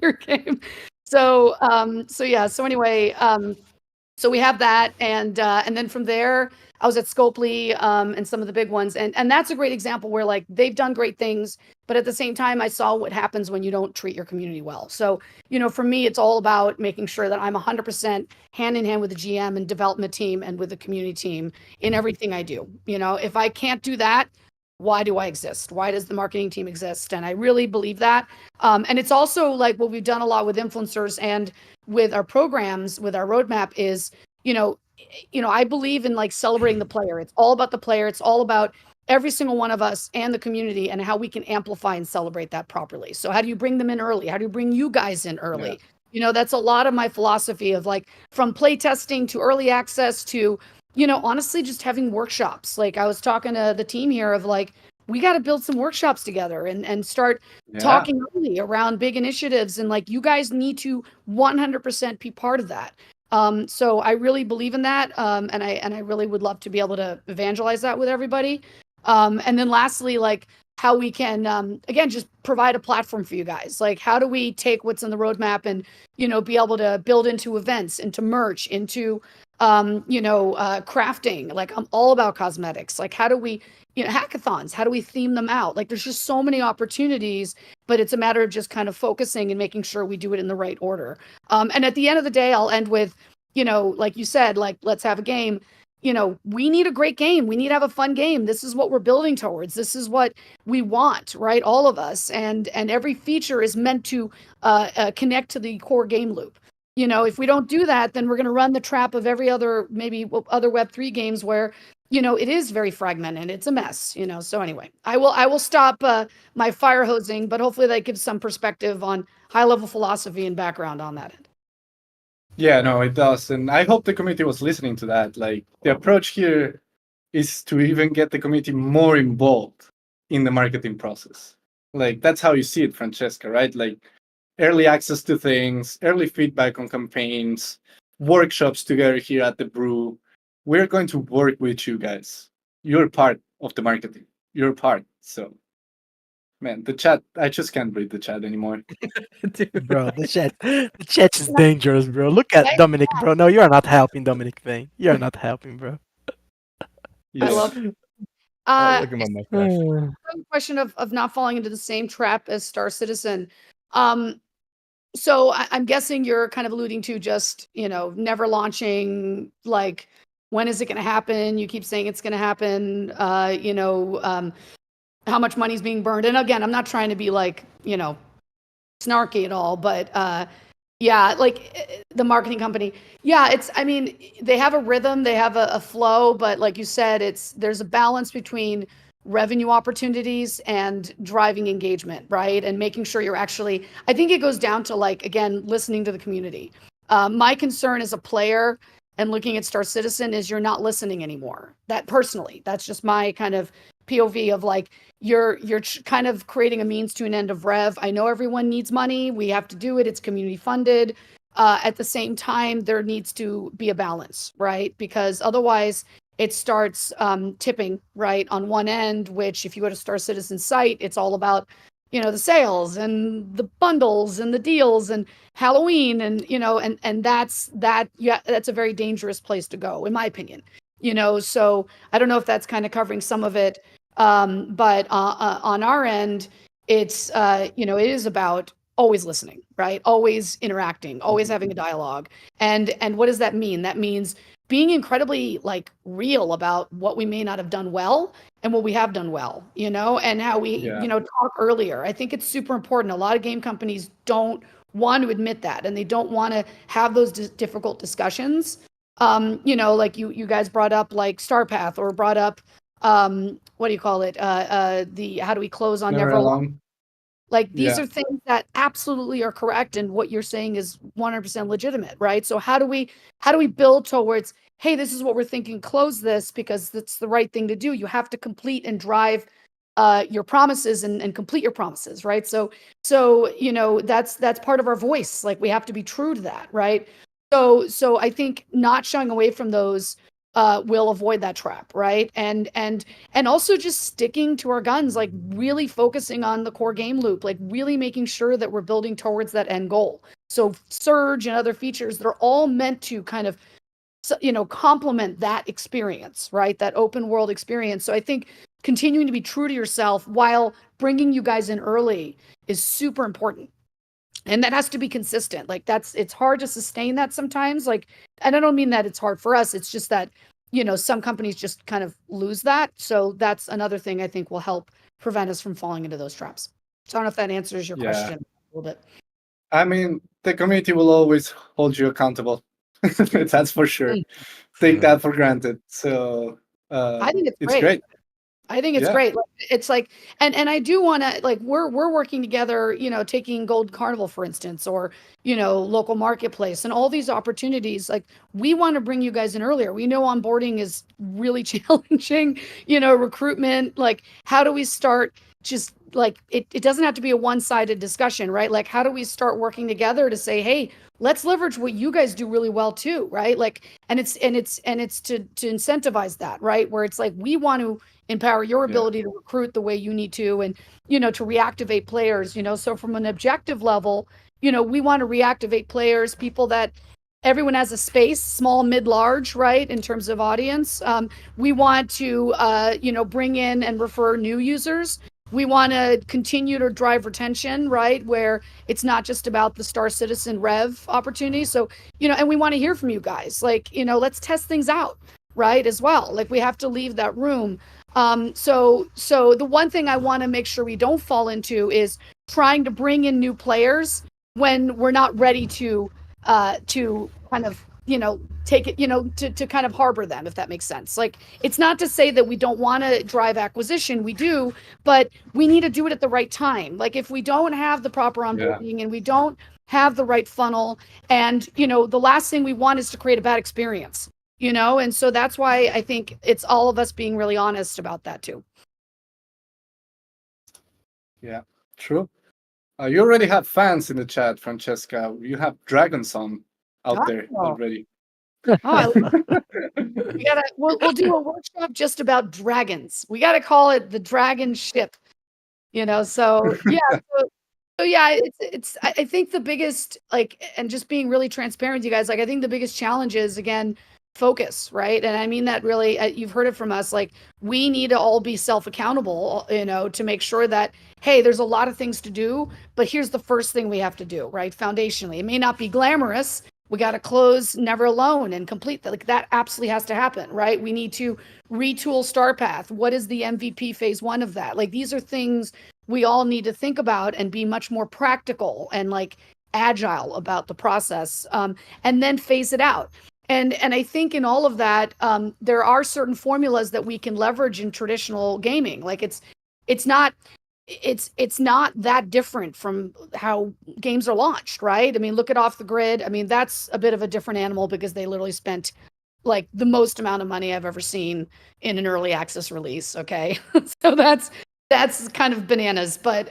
your game? So yeah. So anyway, so we have that, and then from there, I was at Scopely and some of the big ones, and that's a great example where like they've done great things, but at the same time, I saw what happens when you don't treat your community well. So for me, it's all about making sure that I'm 100% hand in hand with the GM and development team and with the community team in everything I do. If I can't do that, why do I exist? Why does the marketing team exist? And I really believe that. And it's also like what we've done a lot with influencers and with our programs, with our roadmap is, I believe in like celebrating the player. It's all about the player. It's all about every single one of us and the community and how we can amplify and celebrate that properly. So how do you bring them in early? How do you bring you guys in early? That's a lot of my philosophy of like from play testing to early access to, honestly, just having workshops. Like I was talking to the team here of like, we got to build some workshops together and start talking early around big initiatives. And like, you guys need to 100% be part of that. So I really believe in that. And I really would love to be able to evangelize that with everybody. And then lastly, like how we can, again, just provide a platform for you guys. Like, how do we take what's in the roadmap and, be able to build into events, into merch, into, crafting. Like I'm all about cosmetics. Like how do we, hackathons, how do we theme them out? Like there's just so many opportunities, but it's a matter of just kind of focusing and making sure we do it in the right order. And at the end of the day, I'll end with, like you said, like, let's have a game. We need a great game. We need to have a fun game. This is what we're building towards. This is what we want, right? All of us. And every feature is meant to connect to the core game loop. If we don't do that, then we're going to run the trap of every other, maybe other Web3 games where, it is very fragmented. It's a mess, So anyway, I will stop my fire hosing, but hopefully that gives some perspective on high level philosophy and background on that end. Yeah, no, it does. And I hope the community was listening to that. Like the approach here is to even get the community more involved in the marketing process. Like that's how you see it, Francesca, right? Like early access to things, early feedback on campaigns, workshops together here at the Brew. We're going to work with you guys. You're part of the marketing. You're part. So, man, the chat, I just can't read the chat anymore. Bro, the chat is dangerous, bro. Look at Dominic, bro. No, you are not helping, Dominic thing. You are not helping, bro. Yeah. I love look at my mustache. question of not falling into the same trap as Star Citizen. So I'm guessing you're kind of alluding to just, never launching, like, when is it going to happen? You keep saying it's going to happen, how much money's being burned. And again, I'm not trying to be like, snarky at all, but yeah, like the marketing company. Yeah, they have a rhythm, they have a flow, but like you said, there's a balance between revenue opportunities and driving engagement, right? And making sure you're actually, I think it goes down to like, again, listening to the community. My concern as a player and looking at Star Citizen is you're not listening anymore. That personally, that's just my kind of POV of like, you're kind of creating a means to an end of rev. I know everyone needs money. We have to do it. It's community funded. At the same time, there needs to be a balance, right? Because otherwise it starts tipping right on one end, which if you go to Star Citizen's site, it's all about, the sales and the bundles and the deals and Halloween and, and that's a very dangerous place to go, in my opinion. So I don't know if that's kind of covering some of it. But on our end, it's, it is about always listening, right? Always interacting, always having a dialogue. And what does that mean? That means being incredibly like real about what we may not have done well and what we have done well, and how we, talk earlier. I think it's super important. A lot of game companies don't want to admit that, and they don't want to have those difficult discussions. Like you guys brought up like Star Path or brought up, what do you call it? The how do we close on Never Alone? Like these are things that absolutely are correct, and what you're saying is 100% legitimate, right? So how do we build towards, hey, this is what we're thinking, close this because that's the right thing to do. You have to complete and drive your promises and complete your promises, right? So that's part of our voice. Like we have to be true to that, right? So I think not shying away from those will avoid that trap, right? And also just sticking to our guns, like really focusing on the core game loop, like really making sure that we're building towards that end goal. So Surge and other features that are all meant to kind of, complement that experience, right? That open world experience. So I think continuing to be true to yourself while bringing you guys in early is super important. And that has to be consistent. Like it's hard to sustain that sometimes. Like, and I don't mean that it's hard for us. It's just that, some companies just kind of lose that. So that's another thing I think will help prevent us from falling into those traps. So I don't know if that answers your question a little bit. I mean, the community will always hold you accountable. That's for sure. Take that for granted. So I think it's great. I think it's great. It's like, and I do want to, like, we're working together, taking Gold Carnival, for instance, or, local marketplace and all these opportunities. Like, we want to bring you guys in earlier. We know onboarding is really challenging, recruitment. Like, how do we start just like, it doesn't have to be a one-sided discussion, right? Like, how do we start working together to say, hey, let's leverage what you guys do really well too, right? Like, and it's to incentivize that, right? Where it's like, we want to empower your ability to recruit the way you need to, and to reactivate players. So from an objective level, we want to reactivate players, people that everyone has a space, small, mid, large, right, in terms of audience. We want to bring in and refer new users. We want to continue to drive retention, right, where it's not just about the Star Citizen Rev opportunity. So and we want to hear from you guys, like, let's test things out, right, as well. Like, we have to leave that room. So the one thing I want to make sure we don't fall into is trying to bring in new players when we're not ready to kind of, take it, to kind of harbor them, if that makes sense. Like, it's not to say that we don't want to drive acquisition, we do, but we need to do it at the right time. Like, if we don't have the proper onboarding and we don't have the right funnel, and, the last thing we want is to create a bad experience. And so that's why I think it's all of us being really honest about that too. Yeah, true. You already have fans in the chat, Francesca. You have dragons on out there already. We'll do a workshop just about dragons. We got to call it the dragon ship. So yeah. So yeah, I think the biggest, like, and just being really transparent with you guys, like, I think the biggest challenge is, again, focus, right? And I mean that really, you've heard it from us, like, we need to all be self-accountable, to make sure that, hey, there's a lot of things to do, but here's the first thing we have to do, right? Foundationally, it may not be glamorous. We got to close Never Alone and complete that. Like, that absolutely has to happen, right? We need to retool StarPath. What is the MVP phase 1 of that? Like, these are things we all need to think about and be much more practical and, like, agile about the process, and then phase it out. And I think in all of that, there are certain formulas that we can leverage in traditional gaming. Like, it's not that different from how games are launched, right? I mean, look at Off the Grid. I mean, that's a bit of a different animal because they literally spent, like, the most amount of money I've ever seen in an early access release. Okay, so that's kind of bananas. But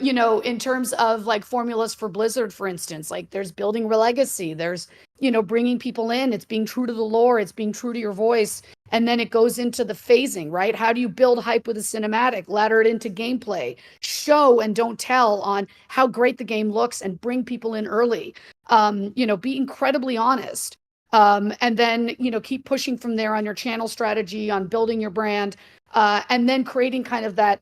in terms of, like, formulas for Blizzard, for instance, like, there's building legacy, there's bringing people in, it's being true to the lore, it's being true to your voice, and then it goes into the phasing, right? How do you build hype with a cinematic, ladder it into gameplay, show and don't tell on how great the game looks, and bring people in early. Be incredibly honest, and then keep pushing from there on your channel strategy, on building your brand, and then creating kind of that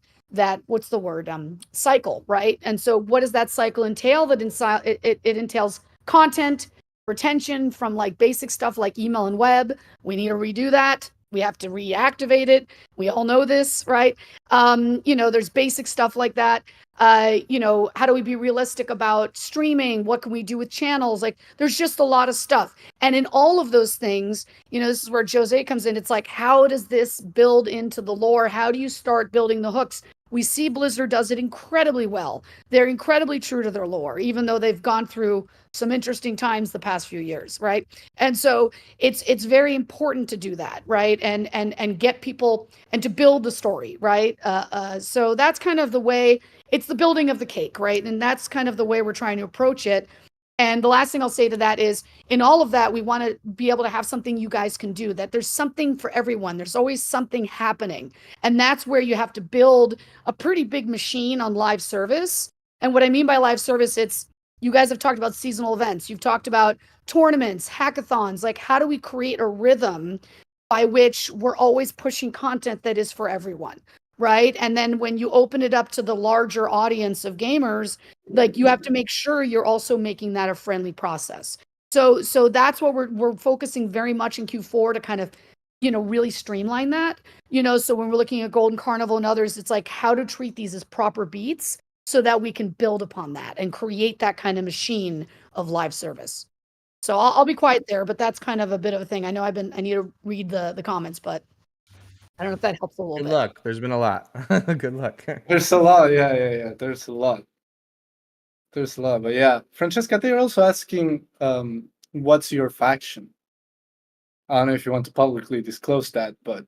what's the word, cycle, right? And so what does that cycle entail? That it entails content retention from, like, basic stuff like email and web. We need to redo that. We have to reactivate it. We all know this, right? There's basic stuff like that. How do we be realistic about streaming? What can we do with channels? Like, there's just a lot of stuff. And in all of those things, this is where Jose comes in. It's like, how does this build into the lore? How do you start building the hooks? We see Blizzard does it incredibly well. They're incredibly true to their lore, even though they've gone through some interesting times the past few years, right? And so it's very important to do that, right? And get people and to build the story, right? So that's kind of the way. It's the building of the cake, right? And that's kind of the way we're trying to approach it. And the last thing I'll say to that is, in all of that, we want to be able to have something you guys can do, that there's something for everyone. There's always something happening. And that's where you have to build a pretty big machine on live service. And what I mean by live service, you guys have talked about seasonal events. You've talked about tournaments, hackathons. Like, how do we create a rhythm by which we're always pushing content that is for everyone? Right. And then when you open it up to the larger audience of gamers, like, you have to make sure you're also making that a friendly process. So that's what we're focusing very much in Q4 to kind of, really streamline that. So when we're looking at Golden Carnival and others, it's like how to treat these as proper beats so that we can build upon that and create that kind of machine of live service. So I'll be quiet there, but that's kind of a bit of a thing. I know I need to read the comments, but I don't know if that helps a little Good bit. luck. There's been a lot. Good luck. There's a lot. Yeah. There's a lot. But yeah, Francesca, they're also asking, what's your faction? I don't know if you want to publicly disclose that, but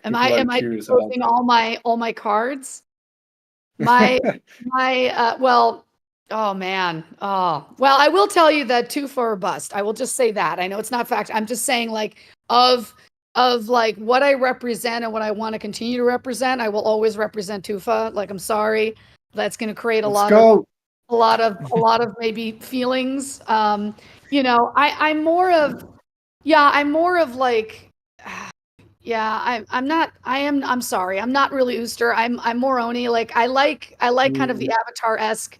Am people are I curious about disclosing all my cards? My well, oh man. Oh, well, I will tell you that two for a bust. I will just say that. I know it's not fact. I'm just saying like of like what I represent and what I want to continue to represent, I will always represent Tufa. Like I'm sorry. That's going to create a Let's lot go. of maybe feelings. I'm more of like I'm sorry. I'm not really Ooster. I'm more Oni. Like I like kind of the Avatar-esque,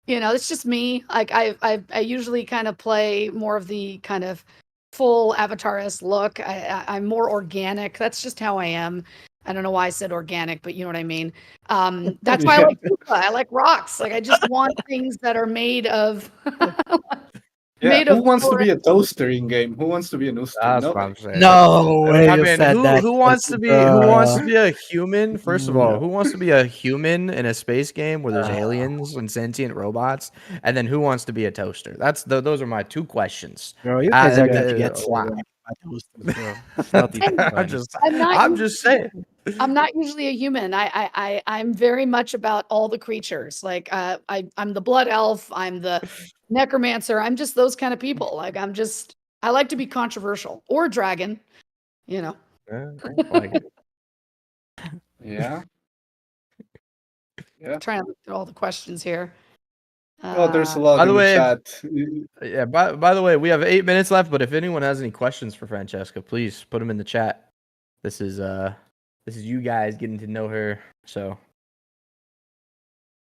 it's just me. Like I usually kind of play more of the kind of full Avatar-esque look. I'm more organic. That's just how I am. I don't know why I said organic, but you know what I mean. That's why I like Puka. I like rocks. Like I just want things that are made of Yeah, made who of wants to forest. be a toaster in game? Who wants to be an Ooster? That's what Nobody. I'm saying. No way I you mean, said that, who wants to be bro. a human? First of all, No. who wants to be a human in a space game where there's aliens and sentient robots? And then who wants to be a toaster? Those are my two questions. Bro, you guys are going to Yeah. get so Wow. wrecked by toasters, bro. It's not even I'm funny. I'm just saying. I'm not usually a human. I'm very much about all the creatures. Like I'm the blood elf. I'm the necromancer. I'm just those kind of people. Like I like to be controversial or dragon. Yeah, I like it. Yeah. Trying to look through all the questions here. Oh, there's a lot By in the the way, chat. Yeah. By the way, we have 8 minutes left. But if anyone has any questions for Francesca, please put them in the chat. This is you guys getting to know her. So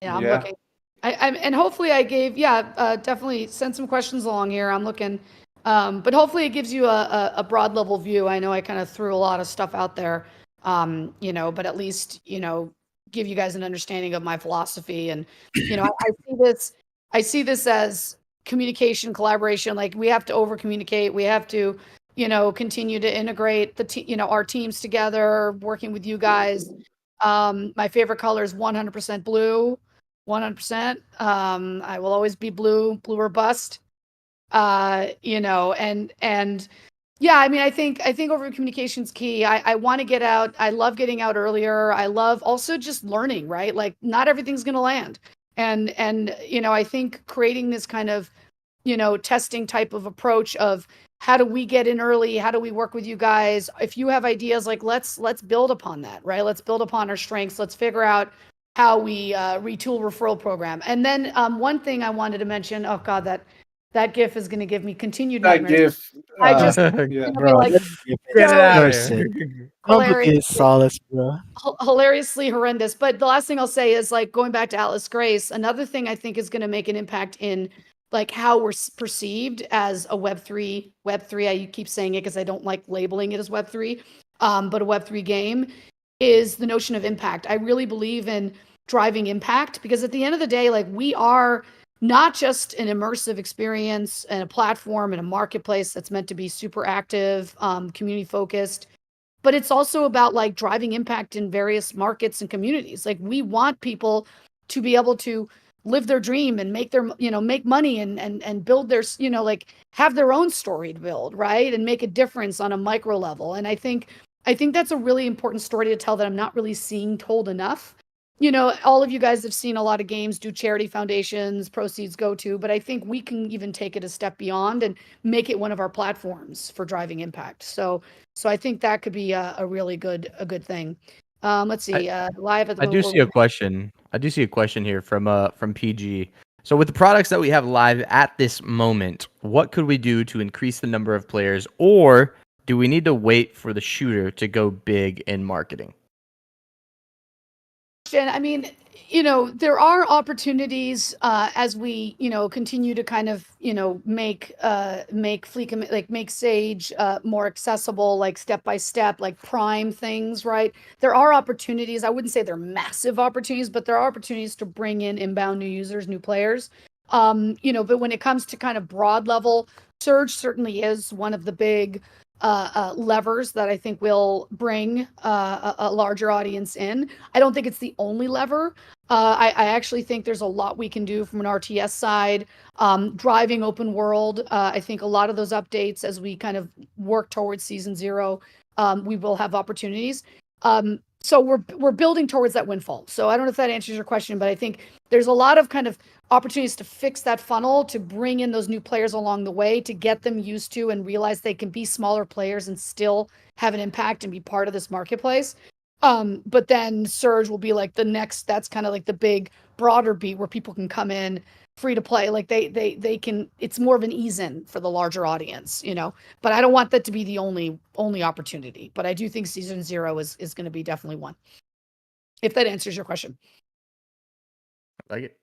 Yeah, I'm looking. And hopefully I gave definitely send some questions along here. I'm looking, but hopefully it gives you a broad level view. I know I kind of threw a lot of stuff out there, but at least give you guys an understanding of my philosophy. And I see this as communication, collaboration. Like we have to over communicate. We have to continue to integrate our teams together, working with you guys. My favorite color is 100% blue. 100%. I will always be blue or bust. And yeah, I mean, I think over communication's key. I want to get out. I love getting out earlier. I love also just learning, right? Like not everything's going to land. And I think creating this kind of, testing type of approach of how do we get in early? How do we work with you guys? If you have ideas, like let's build upon that, right? Let's build upon our strengths. Let's figure out how we retool referral program. And then one thing I wanted to mention, oh God, that GIF is going to give me continued That nightmares. GIF. I just, Yeah. Bro, like, let's give get it out of mercy. here. Don't do hilarious. this, Solace, bro. Hilariously horrendous. But the last thing I'll say is like going back to Atlas Grace, another thing I think is going to make an impact in like how we're perceived as a Web3. I keep saying it because I don't like labeling it as Web3, but a Web3 game is the notion of impact. I really believe in driving impact because at the end of the day, like we are not just an immersive experience and a platform and a marketplace that's meant to be super active, community focused, but it's also about like driving impact in various markets and communities. Like we want people to be able to live their dream and make their, make money and build their, like have their own story to build, right? And make a difference on a micro level. And I think that's a really important story to tell that I'm not really seeing told enough. All of you guys have seen a lot of games do charity foundations, proceeds go to, but I think we can even take it a step beyond and make it one of our platforms for driving impact. So I think that could be a really good thing. Let's see. Live at the I do see a question. I do see a question here from PG. So with the products that we have live at this moment, what could we do to increase the number of players, or do we need to wait for the shooter to go big in marketing? question. I mean, there are opportunities as we, continue to kind of, make Fleek, like make Sage more accessible, like step by step, like prime things, right? There are opportunities. I wouldn't say they're massive opportunities, but there are opportunities to bring in inbound new users, new players. But when it comes to kind of broad level, Surge certainly is one of the big levers that I think will bring a larger audience in. I don't think it's the only lever. I actually think there's a lot we can do from an RTS side. Driving open world, I think a lot of those updates as we kind of work towards season 0, we will have opportunities. So we're building towards that windfall. So I don't know if that answers your question, but I think there's a lot of kind of opportunities to fix that funnel, to bring in those new players along the way, to get them used to and realize they can be smaller players and still have an impact and be part of this marketplace. But then Surge will be like the next, that's kind of like the big broader beat where people can come in free to play. Like they can, it's more of an ease in for the larger audience, but I don't want that to be the only opportunity. But I do think season 0 is going to be definitely one. If that answers your question. I like it.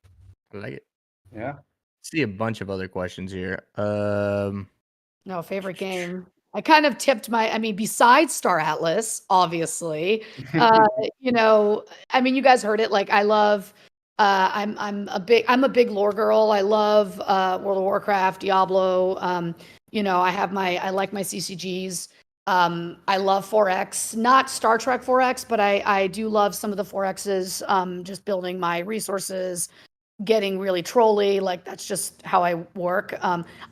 I like it. Yeah. See a bunch of other questions here. No, favorite game. I kind of tipped besides Star Atlas, obviously. You guys heard it. Like I love I'm a big lore girl. I love World of Warcraft, Diablo. I like my CCGs. I love 4X, not Star Trek 4X, but I do love some of the 4Xs, just building my resources, getting really trolly. Like that's just how I work.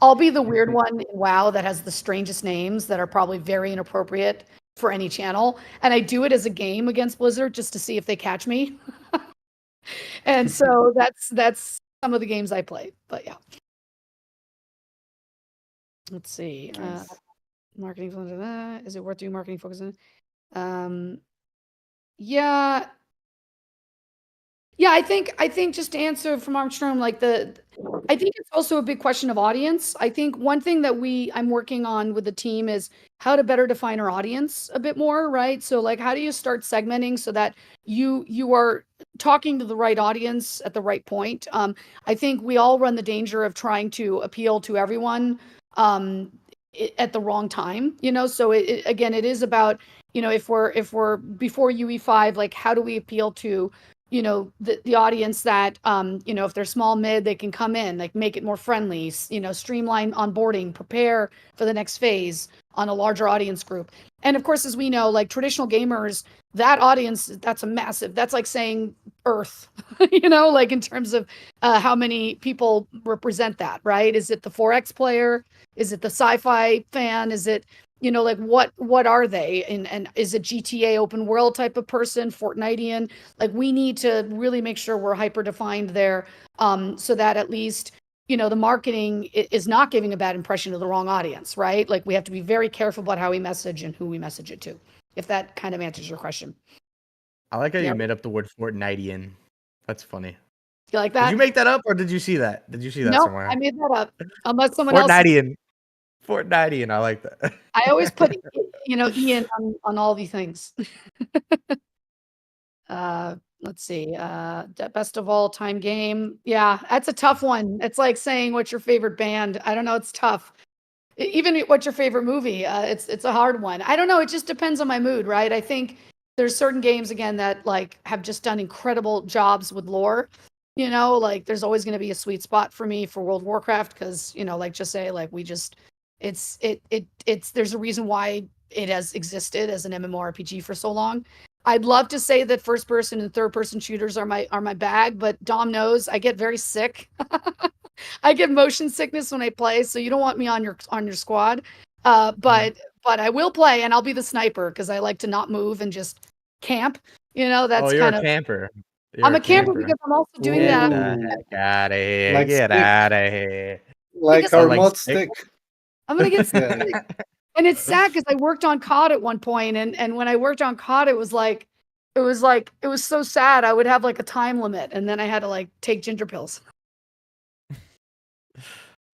I'll be the weird one in WoW that has the strangest names that are probably very inappropriate for any channel. And I do it as a game against Blizzard just to see if they catch me. And so that's some of the games I play. But yeah. Let's see. Nice. Marketing focus on that. Is it worth doing marketing focus on? Yeah. Yeah, I think just to answer from Armstrong, like I think it's also a big question of audience. I think one thing that I'm working on with the team is how to better define our audience a bit more, right? So like how do you start segmenting so that you are talking to the right audience at the right point? I think we all run the danger of trying to appeal to everyone at the wrong time, so it is about, if we're before UE5, like how do we appeal to the audience that if they're small mid, they can come in, like make it more friendly, streamline onboarding, prepare for the next phase on a larger audience group. And of course, as we know, like traditional gamers, that audience, that's like saying Earth, like in terms of how many people represent that, right? Is it the 4X player? Is it the sci-fi fan? Is it like what are they? And is it GTA open world type of person, Fortnitean? Like we need to really make sure we're hyper defined there, so that at least the marketing is not giving a bad impression to the wrong audience, right? Like we have to be very careful about how we message and who we message it to. If that kind of answers your question. I like how you made up the word Fortnitean. That's funny. You like that? Did you make that up or did you see that? Did you see that No, somewhere? I made that up. Unless someone else. Fortnitean. I like that. I always put Ian on all these things. Let's see. Best of all time game. Yeah, that's a tough one. It's like saying what's your favorite band. I don't know. It's tough. Even what's your favorite movie. It's a hard one. I don't know. It just depends on my mood, right? I think there's certain games again that like have just done incredible jobs with lore. Like there's always going to be a sweet spot for me for World of Warcraft because like just say like we just it's there's a reason why it has existed as an MMORPG for so long. I'd love to say that first person and third person shooters are my bag, but Dom knows I get very sick. I get motion sickness when I play, so you don't want me on your squad. But I will play and I'll be the sniper because I like to not move and just camp. That's you're kind a of camper. I'm a camper because I'm also doing that. Get the heck out of here. Like Get stick. out of here. Like Because our like mod stick. stick. I'm gonna get sick. Yeah. And it's sad because I worked on COD at one point, and when I worked on COD, it was so sad. I would have like a time limit, and then I had to like take ginger pills.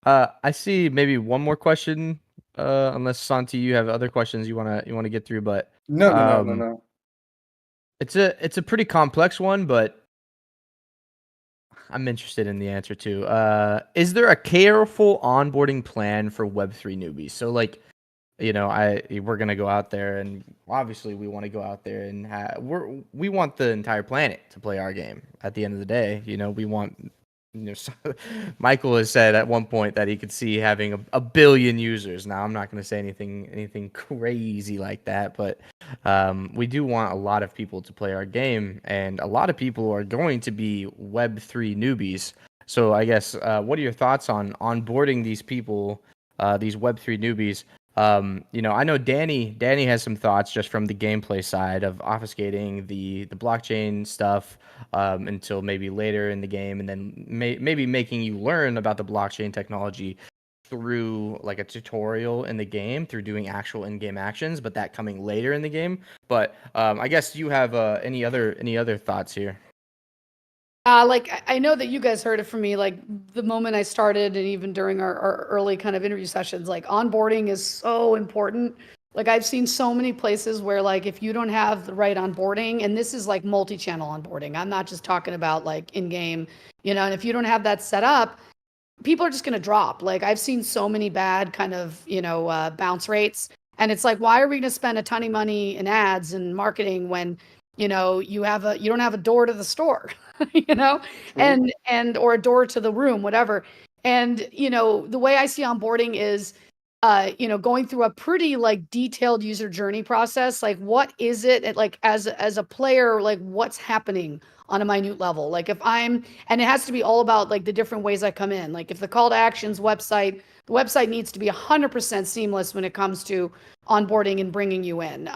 I see maybe one more question. Unless Santi, you have other questions you wanna get through, but No. It's a pretty complex one, but I'm interested in the answer too. Is there a careful onboarding plan for Web3 newbies? So like, we're gonna go out there, and obviously we want to go out there and we want the entire planet to play our game. At the end of the day, we want. Michael has said at one point that he could see having a billion users. Now, I'm not going to say anything crazy like that, but we do want a lot of people to play our game, and a lot of people are going to be Web3 newbies. So I guess, what are your thoughts on onboarding these people, these Web3 newbies? I know Danny has some thoughts just from the gameplay side of obfuscating the blockchain stuff until maybe later in the game, and then maybe making you learn about the blockchain technology through like a tutorial in the game through doing actual in-game actions, but that coming later in the game. But I guess you have any other thoughts here? Like I know that you guys heard it from me, like the moment I started and even during our early kind of interview sessions, like onboarding is so important. Like I've seen so many places where like if you don't have the right onboarding, and this is like multi-channel onboarding, I'm not just talking about like in-game, and if you don't have that set up, people are just going to drop. Like I've seen so many bad kind of, bounce rates. And it's like, why are we going to spend a ton of money in ads and marketing when, you don't have a door to the store, True. or a door to the room, whatever. And, the way I see onboarding is, going through a pretty like detailed user journey process. Like, what is it like as a player, like what's happening on a minute level? Like and it has to be all about like the different ways I come in. Like if the call to actions the website needs to be 100% seamless when it comes to onboarding and bringing you in.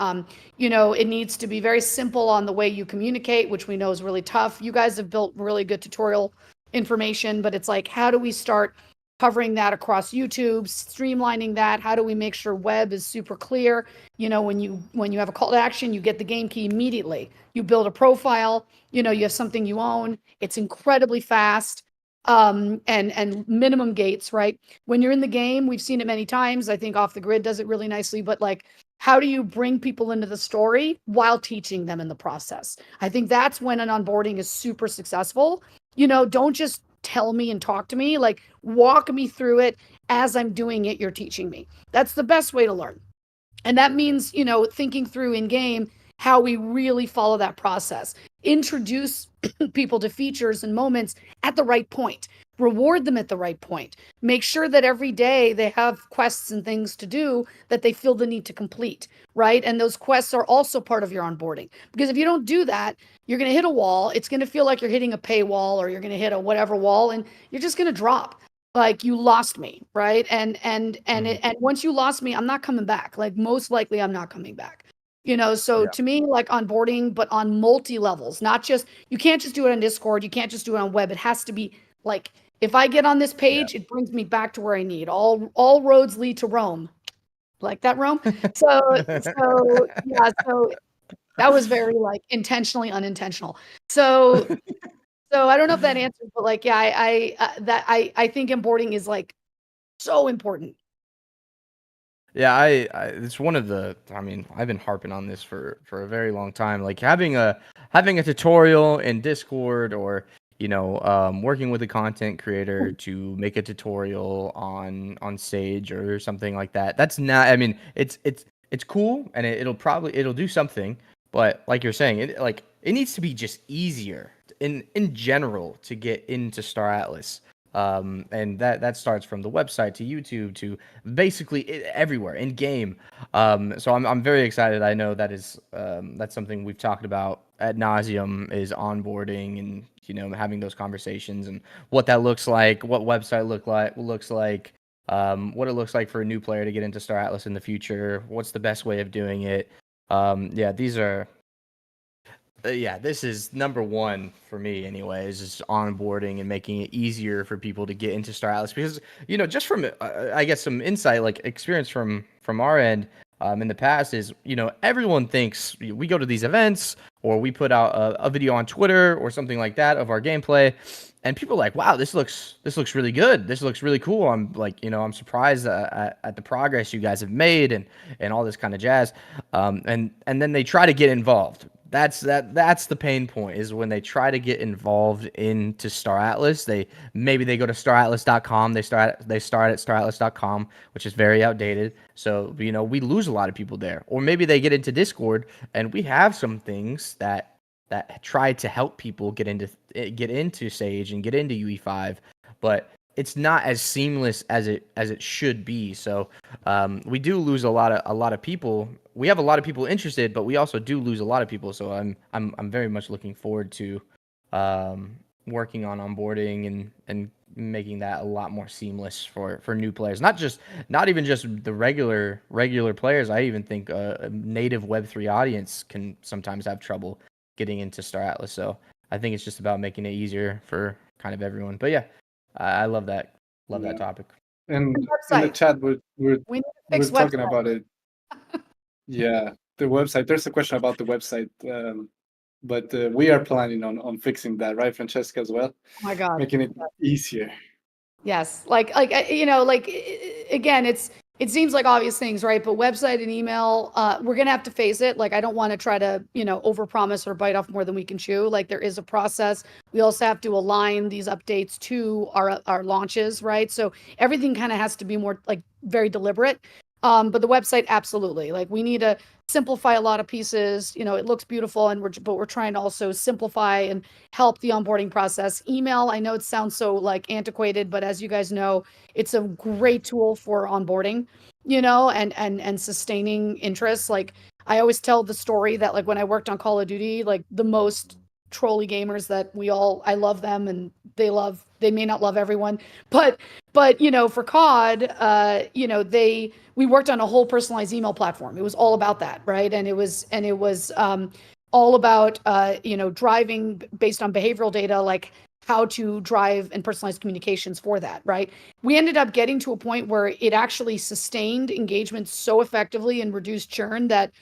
It needs to be very simple on the way you communicate, which we know is really tough. You guys have built really good tutorial information, but it's like, how do we start covering that across YouTube, streamlining that? How do we make sure web is super clear? When you have a call to action, you get the game key immediately. You build a profile, you have something you own. It's incredibly fast. And minimum gates, right? When you're in the game, we've seen it many times. I think Off the Grid does it really nicely, but like, how do you bring people into the story while teaching them in the process? I think that's when an onboarding is super successful. Don't just tell me and talk to me, like walk me through it as I'm doing it. You're teaching me. That's the best way to learn. And that means, thinking through in game how we really follow that process. Introduce people to features and moments at the right point. Reward them at the right point. Make sure that every day they have quests and things to do that they feel the need to complete, right? And those quests are also part of your onboarding. Because if you don't do that, you're going to hit a wall. It's going to feel like you're hitting a paywall, or you're going to hit a whatever wall, and you're just going to drop. Like, you lost me, right? And once you lost me, I'm not coming back. Like, most likely I'm not coming back. So Yeah. to me, like onboarding, but on multi levels, not just, you can't just do it on Discord. You can't just do it on web. It has to be like, if I get on this page, it brings me back to where I need. All roads lead to Rome. Like that, Rome. So that was very like intentionally unintentional. So I don't know if that answers, but like, yeah, I think onboarding is like so important. Yeah, it's one of the. I mean, I've been harping on this for a very long time. Like having a tutorial in Discord, or working with a content creator to make a tutorial on Sage or something like that. That's not. I mean, it's cool, and it'll do something. But like you're saying, it needs to be just easier in general to get into Star Atlas. And that starts from the website to YouTube to basically everywhere in game. So I'm very excited. I know that's something we've talked about ad nauseum, is onboarding and having those conversations and what that looks like, what website looks like, what it looks like for a new player to get into Star Atlas in the future. What's the best way of doing it? This is number one for me anyways, is onboarding and making it easier for people to get into Star Atlas. Because, just from, I guess some insight, like experience from our end in the past is, everyone thinks we go to these events or we put out a video on Twitter or something like that of our gameplay, and people are like, wow, this looks really good. This looks really cool. I'm like, I'm surprised at the progress you guys have made and all this kind of jazz. And then they try to get involved. that's the pain point, is when they try to get involved into Star Atlas. They go to staratlas.com, they start at staratlas.com, which is very outdated. So, we lose a lot of people there. Or maybe they get into Discord, and we have some things that try to help people get into Sage and get into UE5, but it's not as seamless as it should be. So we do lose a lot of people. We have a lot of people interested, but we also do lose a lot of people. So I'm very much looking forward to working on onboarding and making that a lot more seamless for new players. Not even just the regular players. I even think a native Web3 audience can sometimes have trouble getting into Star Atlas. So I think it's just about making it easier for kind of everyone. But yeah, I love that. Love that topic. And in the Website. chat, we're We need to fix talking website. about it. Yeah, the website. There's a question about the website, but we are planning on fixing that, right, Francesca, as well, Oh my God. making it easier. Yes. Again, it seems like obvious things, right? But website and email, we're going to have to face it. Like, I don't want to try to, overpromise or bite off more than we can chew. Like, there is a process. We also have to align these updates to our launches, right? So everything kind of has to be more like very deliberate. But the website, absolutely. Like, we need to simplify a lot of pieces. It looks beautiful, but we're trying to also simplify and help the onboarding process. Email, I know it sounds so like antiquated, but as you guys know, it's a great tool for onboarding, and sustaining interest. Like, I always tell the story that, like, when I worked on Call of Duty, like, the most trolley gamers that I love them, and they may not love everyone, but for COD, we worked on a whole personalized email platform. It was all about that, right? And it was all about driving based on behavioral data, like how to drive and personalize communications for that, right? We ended up getting to a point where it actually sustained engagement so effectively and reduced churn that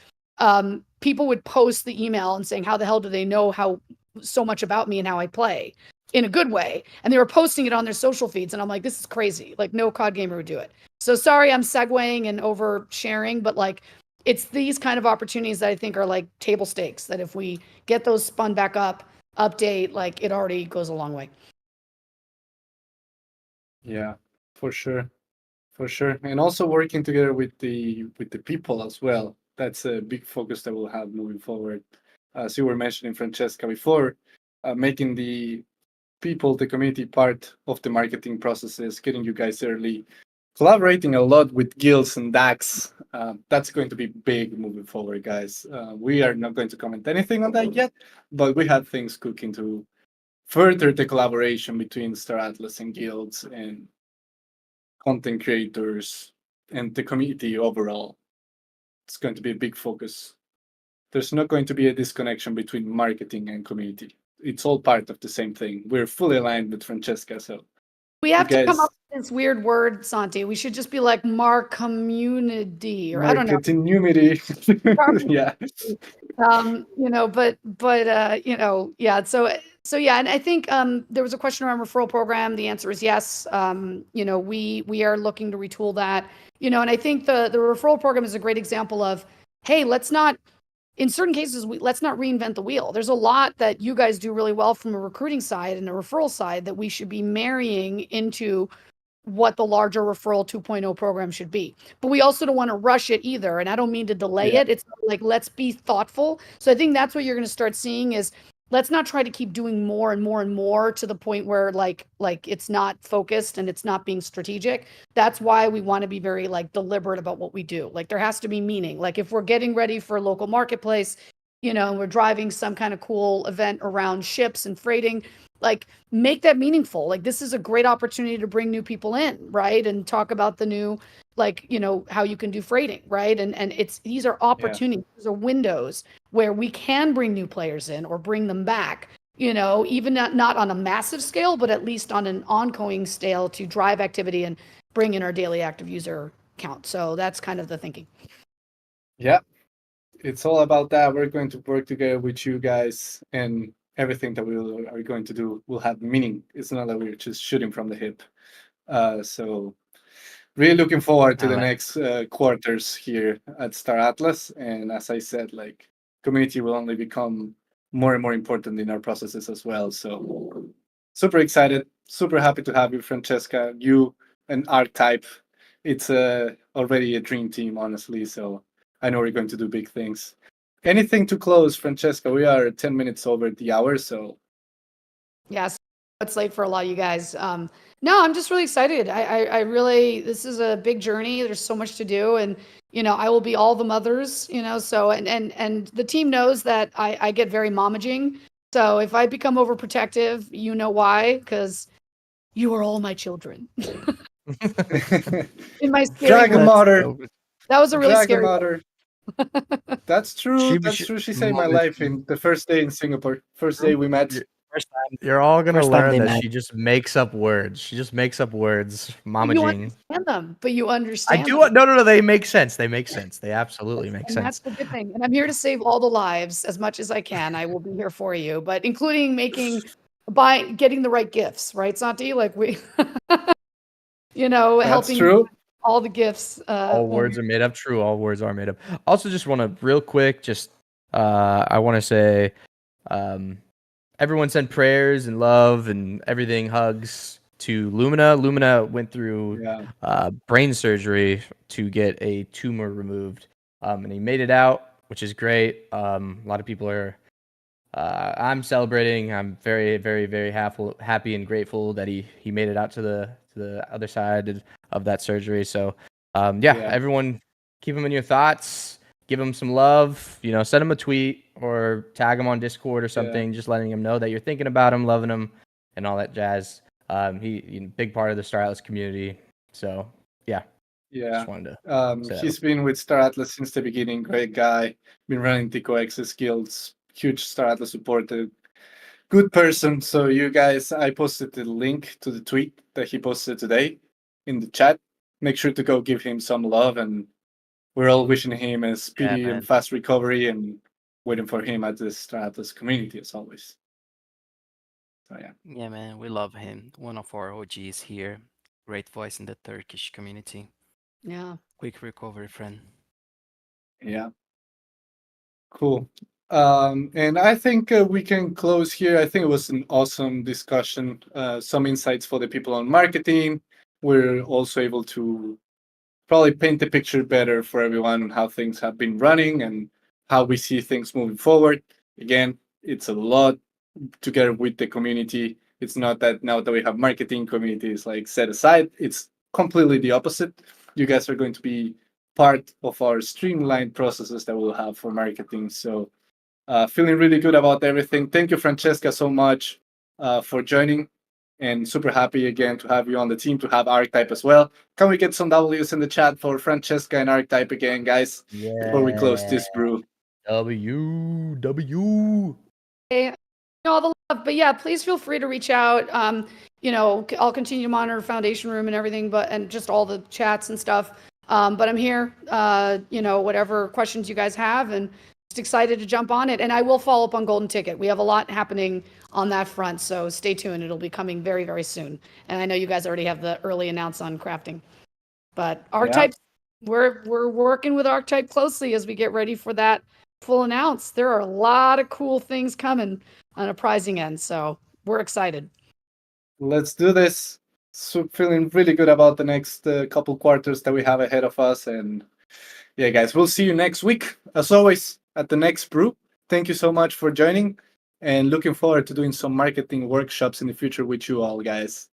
people would post the email and saying, how the hell do they know so much about me and how I play, in a good way? And they were posting it on their social feeds. And I'm like, this is crazy. Like, no COD gamer would do it. So sorry, I'm segueing and oversharing, but like, it's these kind of opportunities that I think are like table stakes, that if we get those spun back up, update, like, it already goes a long way. Yeah, for sure. For sure. And also working together with the people as well. That's a big focus that we'll have moving forward. As you were mentioning, Francesca, before, making the people, the community, part of the marketing processes, getting you guys early, collaborating a lot with guilds and DAX. That's going to be big moving forward, guys. We are not going to comment anything on that yet, but we have things cooking to further the collaboration between Star Atlas and guilds and content creators and the community overall. It's going to be a big focus. There's not going to be a disconnection between marketing and community. It's all part of the same thing. We're fully aligned with Francesca, so we have to come up with this weird word, Santi. We should just be like community, or I don't know. Marketing-umity. Yeah. Yeah. So yeah, and I think there was a question around referral program. The answer is yes. We are looking to retool that. And I think the referral program is a great example of, hey, in certain cases, let's not reinvent the wheel. There's a lot that you guys do really well from a recruiting side and a referral side that we should be marrying into what the larger referral 2.0 program should be. But we also don't want to rush it either. And I don't mean to delay it. It's like, let's be thoughtful. So I think that's what you're going to start seeing is, let's not try to keep doing more and more and more to the point where like it's not focused and it's not being strategic. That's why we want to be very like deliberate about what we do. Like, there has to be meaning. Like, if we're getting ready for a local marketplace, and we're driving some kind of cool event around ships and freighting, like, make that meaningful. Like, this is a great opportunity to bring new people in, right? And talk about the new, like, how you can do freighting, right? And these are opportunities, these are windows where we can bring new players in or bring them back, even not on a massive scale, but at least on an ongoing scale to drive activity and bring in our daily active user count. So that's kind of the thinking. Yeah, it's all about that. We're going to work together with you guys, and everything that we are going to do will have meaning. It's not that we're just shooting from the hip. So really looking forward to the next quarters here at Star Atlas. And as I said, like, community will only become more and more important in our processes as well. So super excited, super happy to have you, Francesca, you and Archetype. It's already a dream team, honestly. So I know we're going to do big things. Anything to close, Francesca? We are 10 minutes over the hour, so Yes, it's late for a lot of you guys. No, I'm just really excited. I really, this is a big journey. There's so much to do, and I will be all the mothers. So and the team knows that I get very momaging. So if I become overprotective, you know why? Because you are all my children. In my scary Dragon voice. Mater, That was a really Dragon scary. Mater. That's true. She- That's she- true. She saved my Mom, life in the first day in Singapore. First day we met. First time, You're all gonna First time learn they that met. she just makes up words. She just makes up words. Mama You Jing. understand them, but you I understand do. them. No. They make sense. They make sense. They absolutely make And that's sense. the good thing. And I'm here to save all the lives as much as I can. I will be here for you, but including getting the right gifts, right, Santi? Like That's helping true. all the gifts. All words are made up. True. All words are made up. Also, just want to real quick, I want to say, everyone send prayers and love and everything, hugs to Lumina. Lumina went through Yeah. brain surgery to get a tumor removed, and he made it out, which is great. A lot of people are. I'm celebrating. I'm very, very, very happy and grateful that he made it out to the other side of that surgery. So, Yeah. everyone, keep him in your thoughts. Give him some love. Send him a tweet or tag him on Discord or something, just letting him know that you're thinking about him, loving him, and all that jazz. He big part of the Star Atlas community. So Yeah. just wanted to say that. He's been with Star Atlas since the beginning. Great guy. Been running Tico X's guilds. Huge Star Atlas supporter. Good person. So you guys, I posted the link to the tweet that he posted today in the chat. Make sure to go give him some love, and we're all wishing him a speedy man. and fast recovery, and waiting for him at the Star Atlas community as always. So yeah. Yeah, man, we love him. One of our OGs here. Great voice in the Turkish community. Yeah. Quick recovery, friend. Yeah. Cool. And I think we can close here. I think it was an awesome discussion. Some insights for the people on marketing. We're also able to probably paint the picture better for everyone on how things have been running and how we see things moving forward. Again, it's a lot together with the community. It's not that now that we have marketing, community is like set aside. It's completely the opposite. You guys are going to be part of our streamlined processes that we'll have for marketing. So feeling really good about everything. Thank you, Francesca, so much for joining. And super happy again to have you on the team, to have Archetype as well. Can we get some W's in the chat for Francesca and Archetype again, guys, before we close this brew? W. All the love, but yeah, please feel free to reach out. I'll continue to monitor Foundation Room and everything, and just all the chats and stuff. But I'm here, whatever questions you guys have, and just excited to jump on it. And I will follow up on Golden Ticket. We have a lot happening on that front, so stay tuned. It'll be coming very, very soon. And I know you guys already have the early announce on crafting. But Archetypes, we're working with Archetype closely as we get ready for that full announce. There are a lot of cool things coming on a pricing end, so we're excited. Let's do this. So feeling really good about the next couple quarters that we have ahead of us. And yeah, guys, we'll see you next week, as always, at the next brew. Thank you so much for joining, and looking forward to doing some marketing workshops in the future with you all, guys.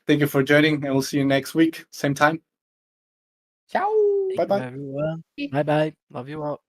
Thank you for joining, and we'll see you next week, same time. Ciao. Bye-bye. Everyone. Bye bye. Love you all.